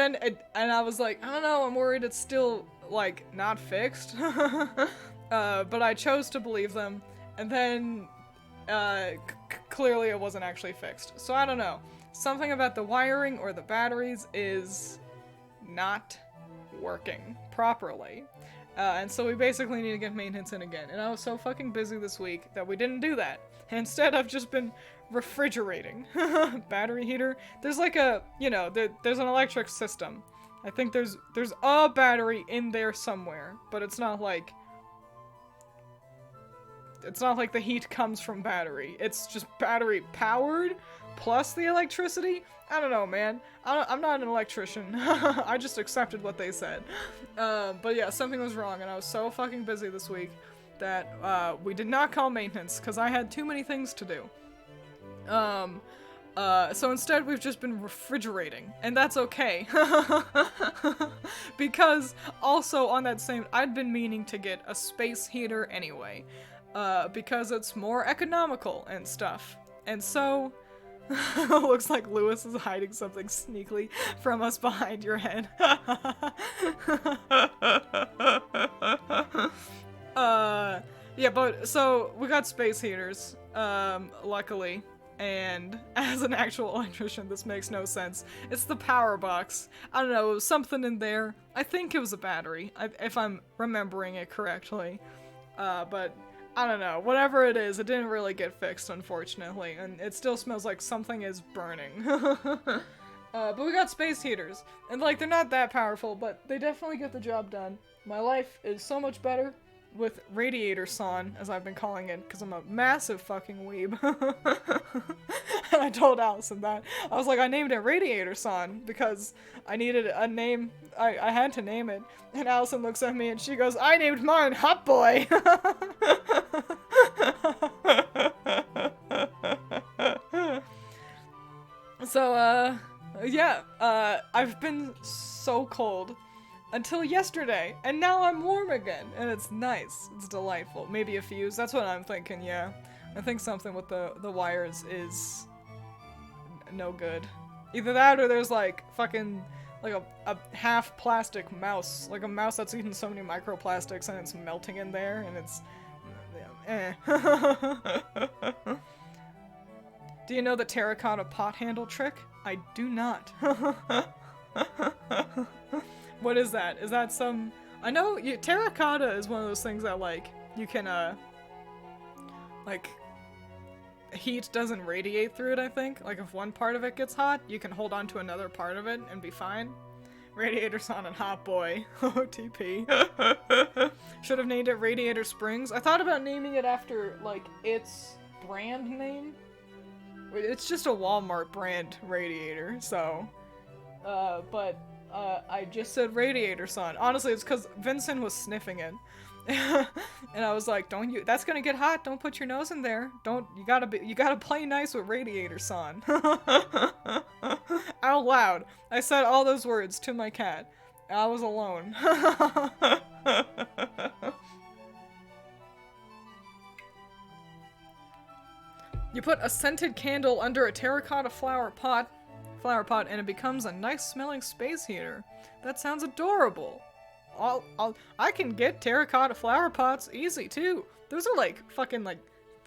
I was like, I don't know, I'm worried it's still like not fixed. But I chose to believe them, and then clearly it wasn't actually fixed. So I don't know. Something about the wiring or the batteries is not working properly. And so we basically need to get maintenance in again. And I was so fucking busy this week that we didn't do that. Instead, I've just been refrigerating. Battery heater. There's like a, you know, there's an electric system. I think there's a battery in there somewhere, but it's not like the heat comes from battery. It's just battery powered plus the electricity. I don't know, man. I'm not an electrician. I just accepted what they said. But yeah, something was wrong, and I was so fucking busy this week that we did not call maintenance because I had too many things to do. So instead we've just been refrigerating, and that's okay. Because also on that same, I'd been meaning to get a space heater anyway, because it's more economical and stuff. And so, looks like Lewis is hiding something sneakily from us behind your head. Yeah, but so we got space heaters, luckily. And as an actual electrician, this makes no sense. It's the power box. I don't know, something in there. I think it was a battery, if I'm remembering it correctly. But I don't know. Whatever it is, it didn't really get fixed, unfortunately. And it still smells like something is burning. But we got space heaters. And, like, they're not that powerful, but they definitely get the job done. My life is so much better with radiator sawn, as I've been calling it, because I'm a massive fucking weeb. And I told Allison that. I was like, I named it Radiator Sawn because I needed a name. I had to name it. And Allison looks at me and she goes, I named mine Hot Boy! So, yeah, I've been so cold until yesterday, and now I'm warm again, and it's nice. It's delightful. Maybe a fuse. That's what I'm thinking, yeah. I think something with the wires is no good. Either that or there's like fucking like a half plastic mouse. Like a mouse that's eaten so many microplastics and it's melting in there and it's Do you know the terracotta pot handle trick? I do not. What is that? Is that some... I know terracotta is one of those things that like you can like heat doesn't radiate through it, I think. Like if one part of it gets hot, you can hold on to another part of it and be fine. Radiator Sawn and Hot Boy. OTP. Should have named it Radiator Springs. I thought about naming it after like its brand name. It's just a Walmart brand radiator, so but I just said Radiator Sawn. Honestly, it's because Vincent was sniffing it. And I was like, don't you, that's gonna get hot, don't put your nose in there. You gotta play nice with Radiator Sawn. Out loud. I said all those words to my cat. I was alone. You put a scented candle under a terracotta flower pot, and it becomes a nice smelling space heater. That sounds adorable. I can get terracotta flower pots easy too. Those are like fucking like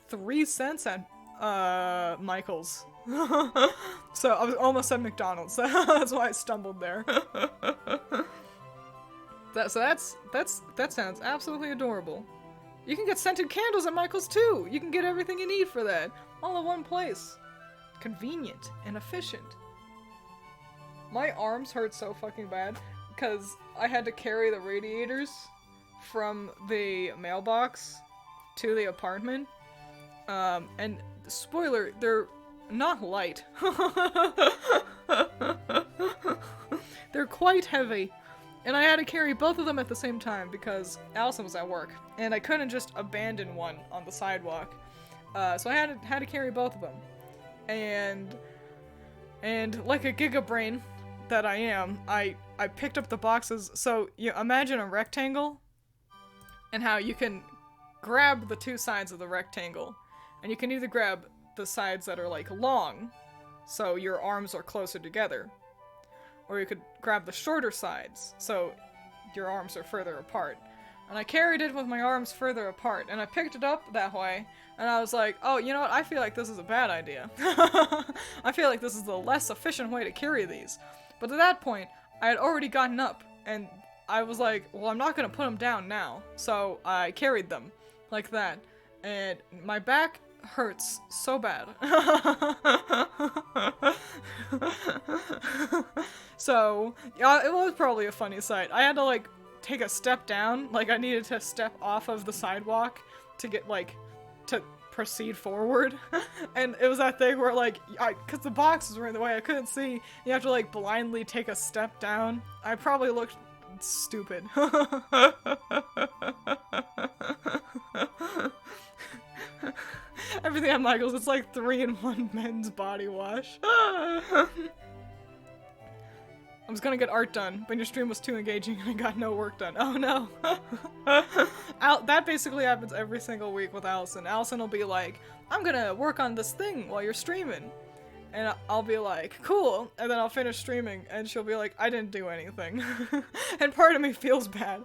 3 cents at Michael's. So I was almost at McDonald's. That's why I stumbled there. That sounds absolutely adorable. You can get scented candles at Michael's too. You can get everything you need for that, all in one place. Convenient and efficient. My arms hurt so fucking bad because I had to carry the radiators from the mailbox to the apartment. And spoiler, they're not light. They're quite heavy. And I had to carry both of them at the same time because Allison was at work. And I couldn't just abandon one on the sidewalk. So I had to carry both of them. And like a gigabrain that I am, I picked up the boxes. So you imagine a rectangle and how you can grab the 2 sides of the rectangle. And you can either grab the sides that are like long, so your arms are closer together. Or you could grab the shorter sides, so your arms are further apart. And I carried it with my arms further apart, and I picked it up that way, and I was like, oh, you know what, I feel like this is a bad idea. I feel like this is the less efficient way to carry these. But at that point, I had already gotten up, and I was like, well, I'm not gonna put them down now. So I carried them, like that. And my back hurts so bad. So, yeah, it was probably a funny sight. I had to, like, take a step down. Like, I needed to step off of the sidewalk to get, like, to proceed forward. And it was that thing where, like, because the boxes were in the way, I couldn't see. You have to, like, blindly take a step down. I probably looked stupid. Everything at Michael's, it's like 3-in-1 men's body wash. I was gonna get art done, but your stream was too engaging and I got no work done. Oh no. That basically happens every single week with Allison. Allison will be like, I'm gonna work on this thing while you're streaming. and I'll be like, cool, and then I'll finish streaming, and she'll be like, I didn't do anything. And part of me feels bad,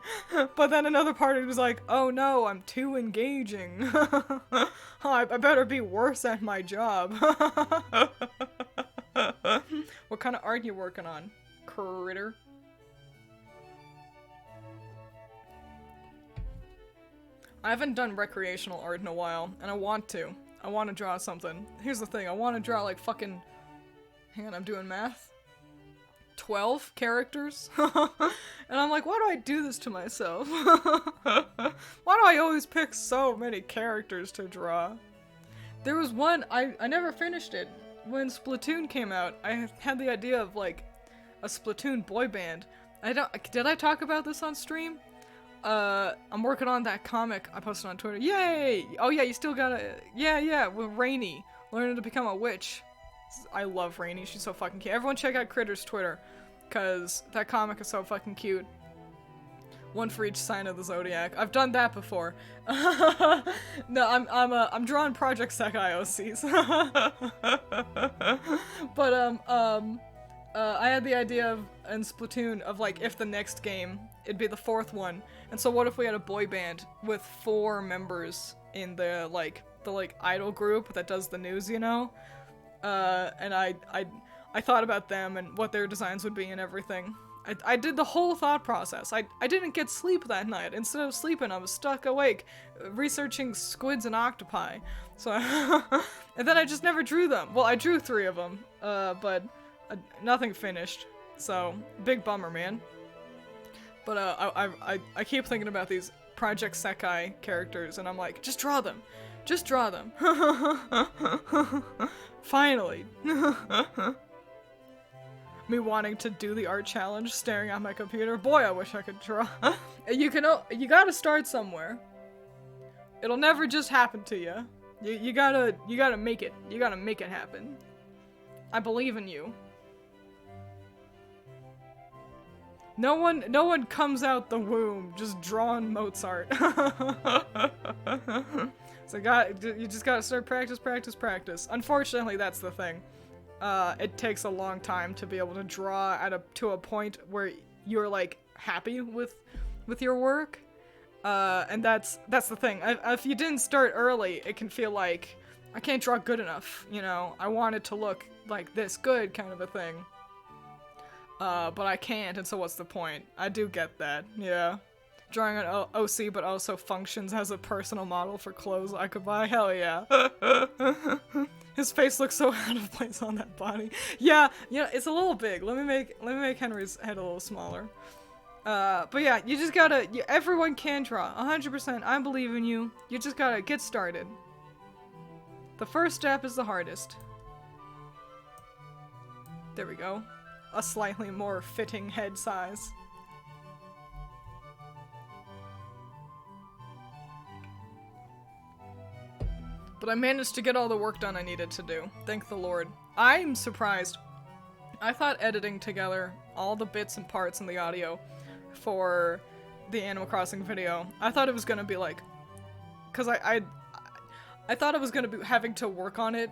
but then another part of me is like, oh no, I'm too engaging. I better be worse at my job. What kind of art you working on, critter? I haven't done recreational art in a while, and I want to. I want to draw something. Here's the thing, I want to draw like fucking... Hang on, I'm doing math. 12 characters? And I'm like, why do I do this to myself? Why do I always pick so many characters to draw? There was one, I never finished it. When Splatoon came out, I had the idea of like a Splatoon boy band. Did I talk about this on stream? I'm working on that comic I posted on Twitter. Yay! Oh yeah, you still gotta... Yeah, with Rainy. Learning to become a witch. I love Rainy, she's so fucking cute. Everyone check out Critter's Twitter, cause that comic is so fucking cute. One for each sign of the zodiac. I've done that before. No, I'm drawing Project Sekai OCs. But, I had the idea of, in Splatoon, of like, if the next game, it'd be the 4th one. And so what if we had a boy band with 4 members in the idol group that does the news, you know? And I thought about them and what their designs would be and everything. I did the whole thought process. I didn't get sleep that night. Instead of sleeping, I was stuck awake, researching squids and octopi. So, and then I just never drew them. Well, I drew 3 of them, but nothing finished. So, big bummer, man. But I keep thinking about these Project Sekai characters, and I'm like, just draw them. Just draw them. Finally. Me wanting to do the art challenge, staring at my computer. Boy, I wish I could draw. You gotta start somewhere. It'll never just happen to you. You gotta make it. You gotta make it happen. I believe in you. No one comes out the womb just drawing Mozart. So you just gotta start practice. Unfortunately, that's the thing. It takes a long time to be able to draw to a point where you're like happy with your work. And that's the thing. If you didn't start early, it can feel like I can't draw good enough, you know? I want it to look like this good kind of a thing. But I can't, and so what's the point? I do get that, yeah. Drawing an OC but also functions as a personal model for clothes I could buy, hell yeah. His face looks so out of place on that body. Yeah, it's a little big. Let me make Henry's head a little smaller. But yeah, you just gotta, everyone can draw, 100%, I believe in you. You just gotta get started. The first step is the hardest. There we go. A slightly more fitting head size. But I managed to get all the work done I needed to do. Thank the Lord. I'm surprised. I thought editing together all the bits and parts in the audio for the Animal Crossing video, I thought it was gonna be like... Cause I thought I was gonna be having to work on it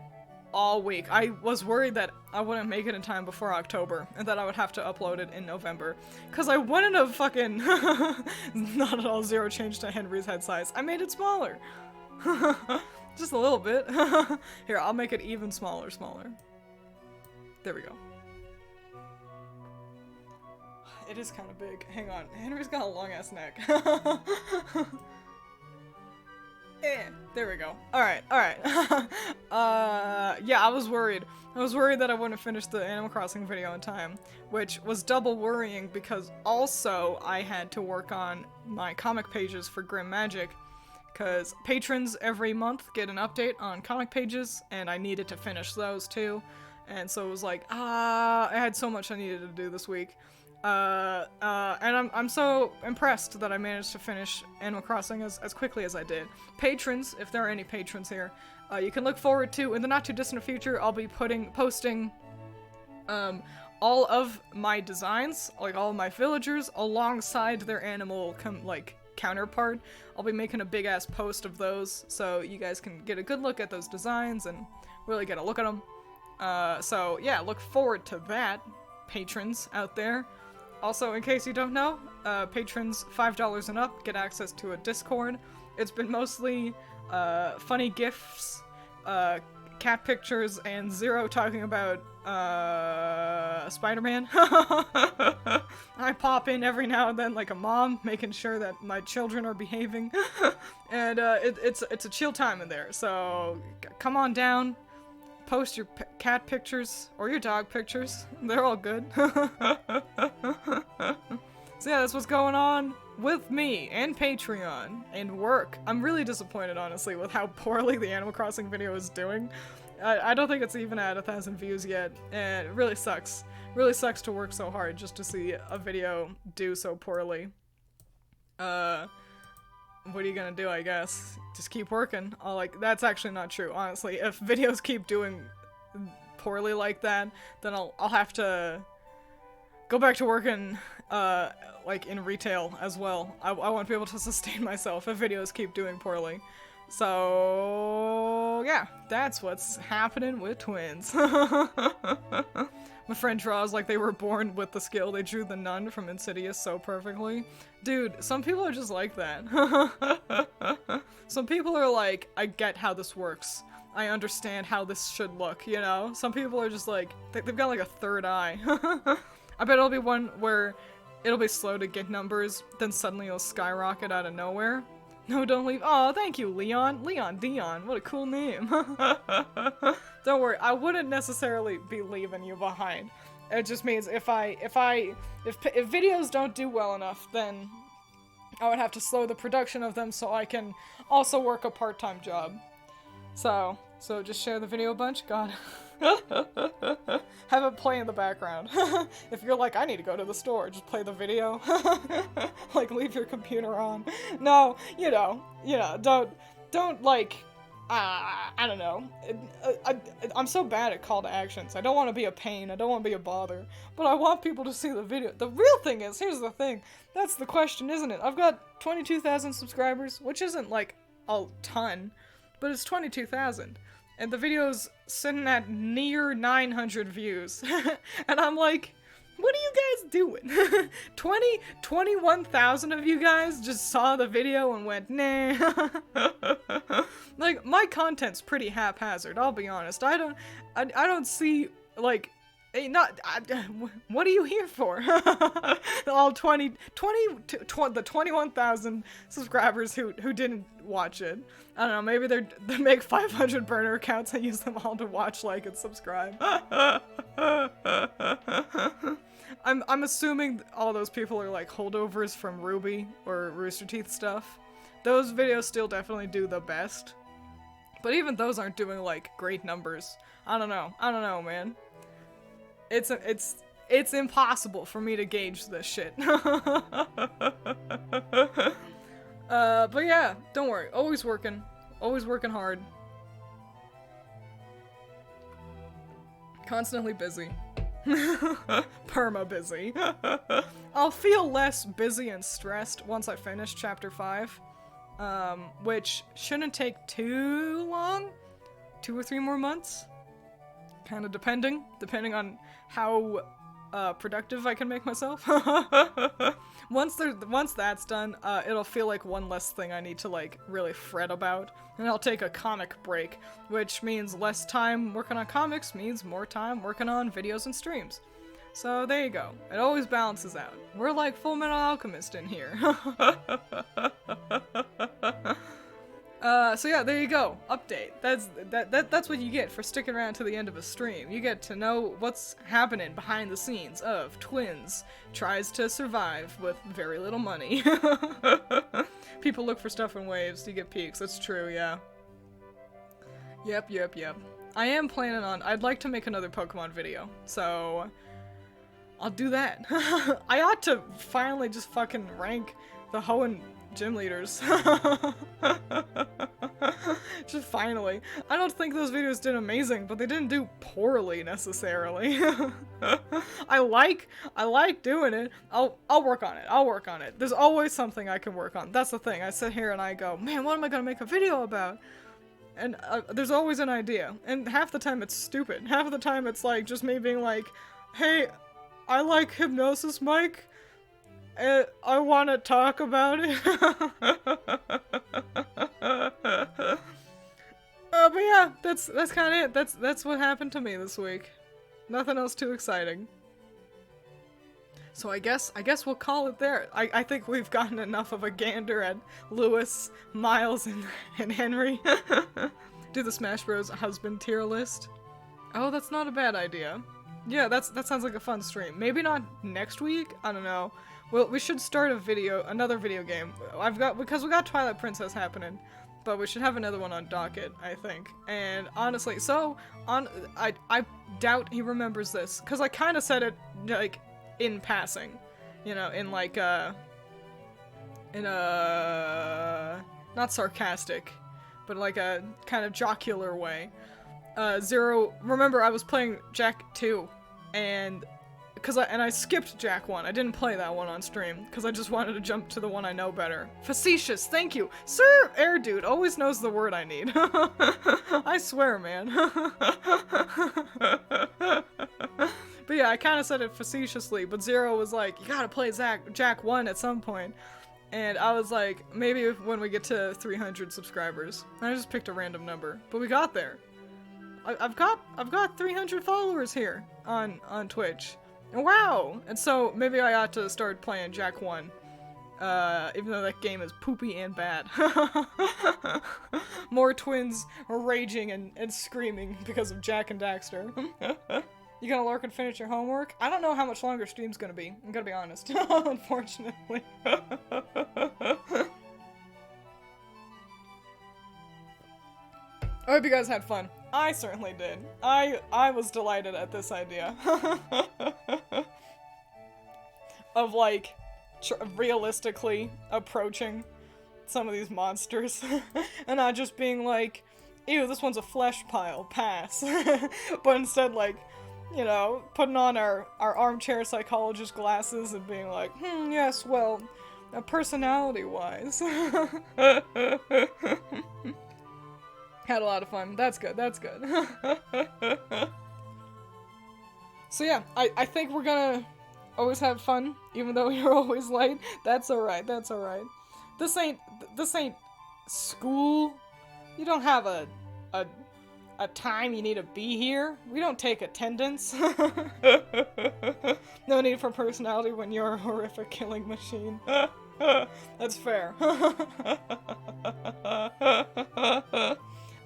all week. I was worried that I wouldn't make it in time before October, and that I would have to upload it in November. Cause I wanted to fucking... not at all zero change to Henry's head size. I made it smaller. Just a little bit. Here, I'll make it even smaller. There we go. It is kind of big. Hang on. Henry's got a long-ass neck. There we go. Alright. Yeah, I was worried. I was worried that I wouldn't finish the Animal Crossing video in time, which was double worrying because also I had to work on my comic pages for Grim Magic, because patrons every month get an update on comic pages, and I needed to finish those too. And so it was like, I had so much I needed to do this week. And I'm so impressed that I managed to finish Animal Crossing as quickly as I did. Patrons, if there are any patrons here, you can look forward to, in the not too distant future, I'll be posting all of my designs, like all of my villagers, alongside their animal counterpart. I'll be making a big ass post of those, so you guys can get a good look at those designs and really get a look at them. So yeah, look forward to that, patrons out there. Also, in case you don't know, patrons $5 and up get access to a Discord. It's been mostly funny GIFs, cat pictures, and Zero talking about Spider-Man. I pop in every now and then like a mom, making sure that my children are behaving. And it's a chill time in there, so come on down. Post your cat pictures or your dog pictures. They're all good. So yeah, that's what's going on with me and Patreon and work. I'm really disappointed, honestly, with how poorly the Animal Crossing video is doing. I don't think it's even at 1,000 views yet, and it really sucks. Really sucks to work so hard just to see a video do so poorly. What are you gonna do, I guess? Just keep working. That's actually not true, honestly. If videos keep doing poorly like that, then I'll have to go back to working, like, in retail as well. I won't be able to sustain myself if videos keep doing poorly. So, yeah, that's what's happening with Twiins. My friend draws like they were born with the skill. They drew the nun from Insidious so perfectly. Dude, some people are just like that. Some people are like, I get how this works. I understand how this should look, you know? Some people are just like, they've got like a third eye. I bet it'll be one where it'll be slow to get numbers, then suddenly it'll skyrocket out of nowhere. No, don't leave. Oh, thank you, Leon. Leon Dion. What a cool name. Don't worry, I wouldn't necessarily be leaving you behind. It just means if videos don't do well enough, then I would have to slow the production of them so I can also work a part-time job. So just share the video a bunch. God. Have it play in the background. If you're like, I need to go to the store, just play the video. Like, leave your computer on. No, you know, don't like, I don't know. I'm so bad at call to actions. I don't want to be a pain. I don't want to be a bother. But I want people to see the video. The real thing is, here's the thing. That's the question, isn't it? I've got 22,000 subscribers, which isn't like a ton, but it's 22,000. And the video's sitting at near 900 views. And I'm like, what are you guys doing? 21,000 of you guys just saw the video and went, nah. Like, my content's pretty haphazard, I'll be honest. I don't see, like, what are you here for? All the 21,000 subscribers who didn't watch it. I don't know, maybe they make 500 burner accounts and use them all to watch, like, and subscribe. I'm assuming all those people are like holdovers from Ruby or Rooster Teeth stuff. Those videos still definitely do the best. But even those aren't doing like great numbers. I don't know, man. It's impossible for me to gauge this shit. But yeah, don't worry. Always working hard. Constantly busy. Perma busy. I'll feel less busy and stressed once I finish chapter 5. Which shouldn't take too long. 2 or 3 more months. Kind of depending on how productive I can make myself. Once that's done, it'll feel like one less thing I need to like really fret about, and I'll take a comic break, which means less time working on comics means more time working on videos and streams. So there you go. It always balances out. We're like Full Metal Alchemist in here. So yeah, there you go. Update. That's what you get for sticking around to the end of a stream. You get to know what's happening behind the scenes of Twiins tries to survive with very little money. People look for stuff in waves to get peaks. That's true, yeah. Yep. I am planning on, I'd like to make another Pokemon video, so I'll do that. I ought to finally just fucking rank the Hoenn gym leaders. Just finally. I don't think those videos did amazing, but they didn't do poorly necessarily. I like doing it. I'll work on it. There's always something I can work on. That's the thing. I sit here and I go, man, what am I gonna make a video about? and there's always an idea, and half the time it's stupid. Half of the time it's like just me being like, hey, I like Hypnosis Mike. I want to talk about it. But yeah, that's kind of it. That's what happened to me this week. Nothing else too exciting. So I guess we'll call it there. I think we've gotten enough of a gander at Lewis, Miles, and Henry. Do the Smash Bros. Husband tier list. Oh, that's not a bad idea. Yeah, that sounds like a fun stream. Maybe not next week. I don't know. Well, we should start another video game. Because we got Twilight Princess happening, but we should have another one on docket, I think. And honestly, I doubt he remembers this, because I kind of said it, like, in passing. You know, in like, not sarcastic, but like a kind of jocular way. Zero, remember I was playing Jack 2, and I skipped Jack 1. I didn't play that one on stream, because I just wanted to jump to the one I know better. Facetious, thank you! Sir Air Dude always knows the word I need. I swear, man. But yeah, I kind of said it facetiously, but Zero was like, you gotta play Jack 1 at some point. And I was like, maybe when we get to 300 subscribers. And I just picked a random number, but we got there. I've got 300 followers here on Twitch. Wow! And so maybe I ought to start playing Jack 1. Even though that game is poopy and bad. More twins raging and screaming because of Jack and Daxter. You gonna lurk and finish your homework? I don't know how much longer stream's gonna be. I'm gonna be honest. Unfortunately. I hope you guys had fun. I certainly did. I was delighted at this idea. Of, like, realistically approaching some of these monsters. And not just being like, ew, this one's a flesh pile, pass. But instead, like, you know, putting on our armchair psychologist glasses and being like, yes, well, personality-wise. Had a lot of fun. That's good, that's good. So yeah, I think we're gonna always have fun, even though you're always late. That's alright, that's alright. This ain't school. You don't have a time you need to be here. We don't take attendance. No need for personality when you're a horrific killing machine. That's fair.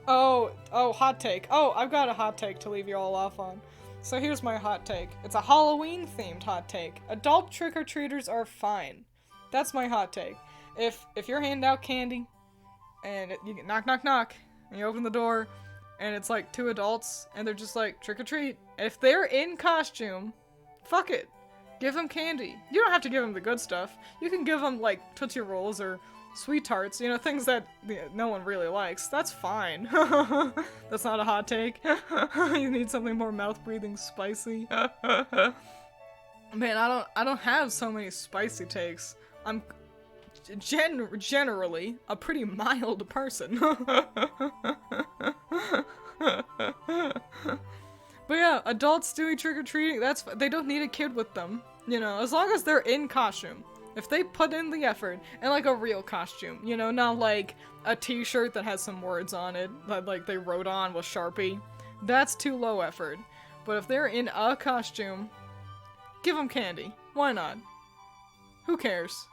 Oh, hot take. Oh, I've got a hot take to leave you all off on. So here's my hot take. It's a Halloween-themed hot take. Adult trick-or-treaters are fine. That's my hot take. If you're handing out candy, and you get knock, knock, knock, and you open the door, and it's like 2 adults, and they're just like, trick-or-treat. If they're in costume, fuck it. Give them candy. You don't have to give them the good stuff. You can give them, like, Tootsie Rolls or Sweet Tarts, you know, things that no one really likes. That's fine. That's not a hot take. You need something more mouth-breathing spicy. Man, I don't have so many spicy takes. I'm generally a pretty mild person. But yeah, adults doing trick-or-treating, they don't need a kid with them. You know, as long as they're in costume. If they put in the effort, and like a real costume, you know, not like a t-shirt that has some words on it, that like they wrote on with Sharpie, that's too low effort. But if they're in a costume, give them candy. Why not? Who cares?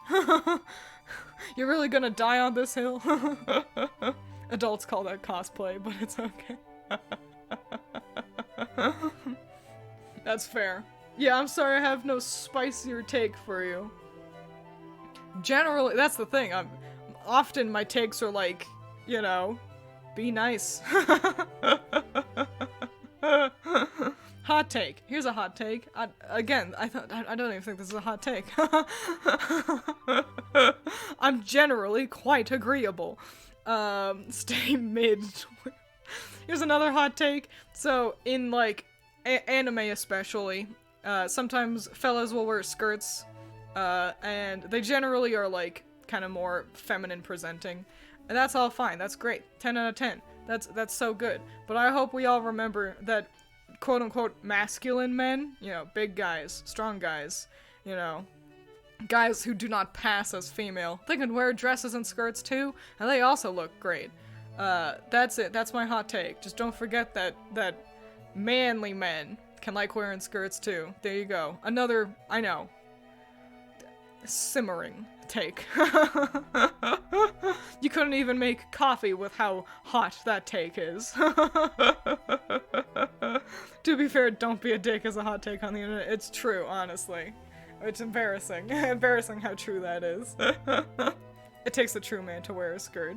You're really gonna die on this hill? Adults call that cosplay, but it's okay. That's fair. Yeah, I'm sorry I have no spicier take for you. Generally, that's the thing. Often my takes are like, you know, be nice. Hot take. Here's a hot take. I don't even think this is a hot take. I'm generally quite agreeable. Stay mid. Here's another hot take. So, in like anime especially, sometimes fellas will wear skirts. And they generally are, like, kind of more feminine presenting. And that's all fine. That's great. 10 out of 10. That's so good. But I hope we all remember that quote-unquote masculine men, you know, big guys, strong guys, you know, guys who do not pass as female, they can wear dresses and skirts too, and they also look great. That's it. That's my hot take. Just don't forget that manly men can like wearing skirts too. There you go. Another, I know, simmering take. You couldn't even make coffee with how hot that take is. To be fair, don't be a dick is a hot take on the internet. It's true, honestly. It's embarrassing. Embarrassing how true that is. It takes a true man to wear a skirt.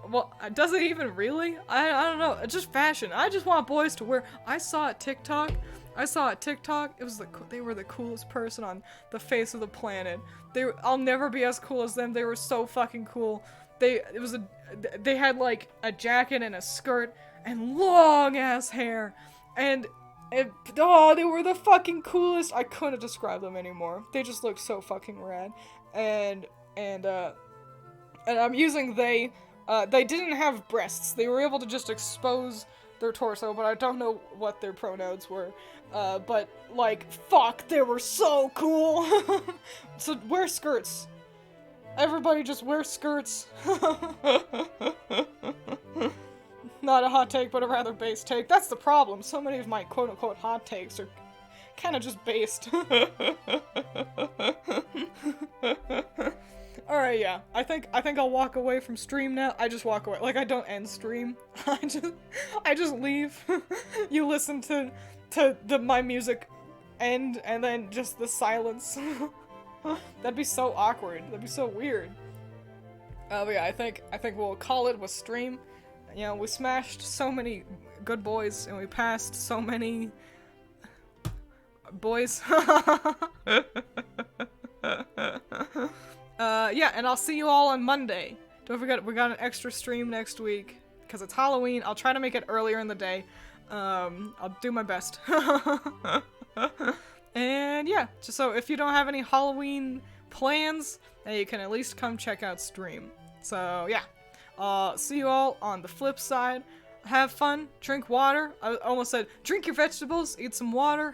Well, does it even really? I don't know. It's just fashion. I just want boys to wear. I saw a TikTok. It was they were the coolest person on the face of the planet. I'll never be as cool as them. They were so fucking cool. They had like a jacket and a skirt and long ass hair, and they were the fucking coolest. I couldn't describe them anymore. They just looked so fucking rad. And I'm using they didn't have breasts. They were able to just expose their torso, but I don't know what their pronouns were. But like, fuck, they were so cool. So wear skirts. Everybody just wear skirts. Not a hot take, but a rather base take. That's the problem. So many of my quote-unquote hot takes are kind of just based. Alright, yeah. I think I'll walk away from stream now. I just walk away. Like, I don't end stream. I just leave. You listen to my music end, and then just the silence. That'd be so awkward. That'd be so weird. But yeah, I think we'll call it with stream. You know, we smashed so many good boys, and we passed so many boys. Yeah, and I'll see you all on Monday. Don't forget, we got an extra stream next week, because it's Halloween. I'll try to make it earlier in the day. I'll do my best. And yeah, just so if you don't have any Halloween plans, then you can at least come check out stream. So yeah, see you all on the flip side. Have fun, drink water. I almost said drink your vegetables, eat some water.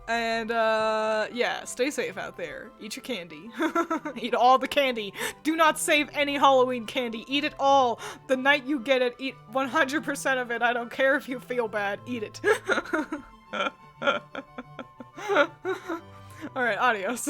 And yeah, stay safe out there. Eat your candy. Eat all the candy. Do not save any Halloween candy. Eat it all. The night you get it, eat 100% of it. I don't care if you feel bad. Eat it. Alright, adios.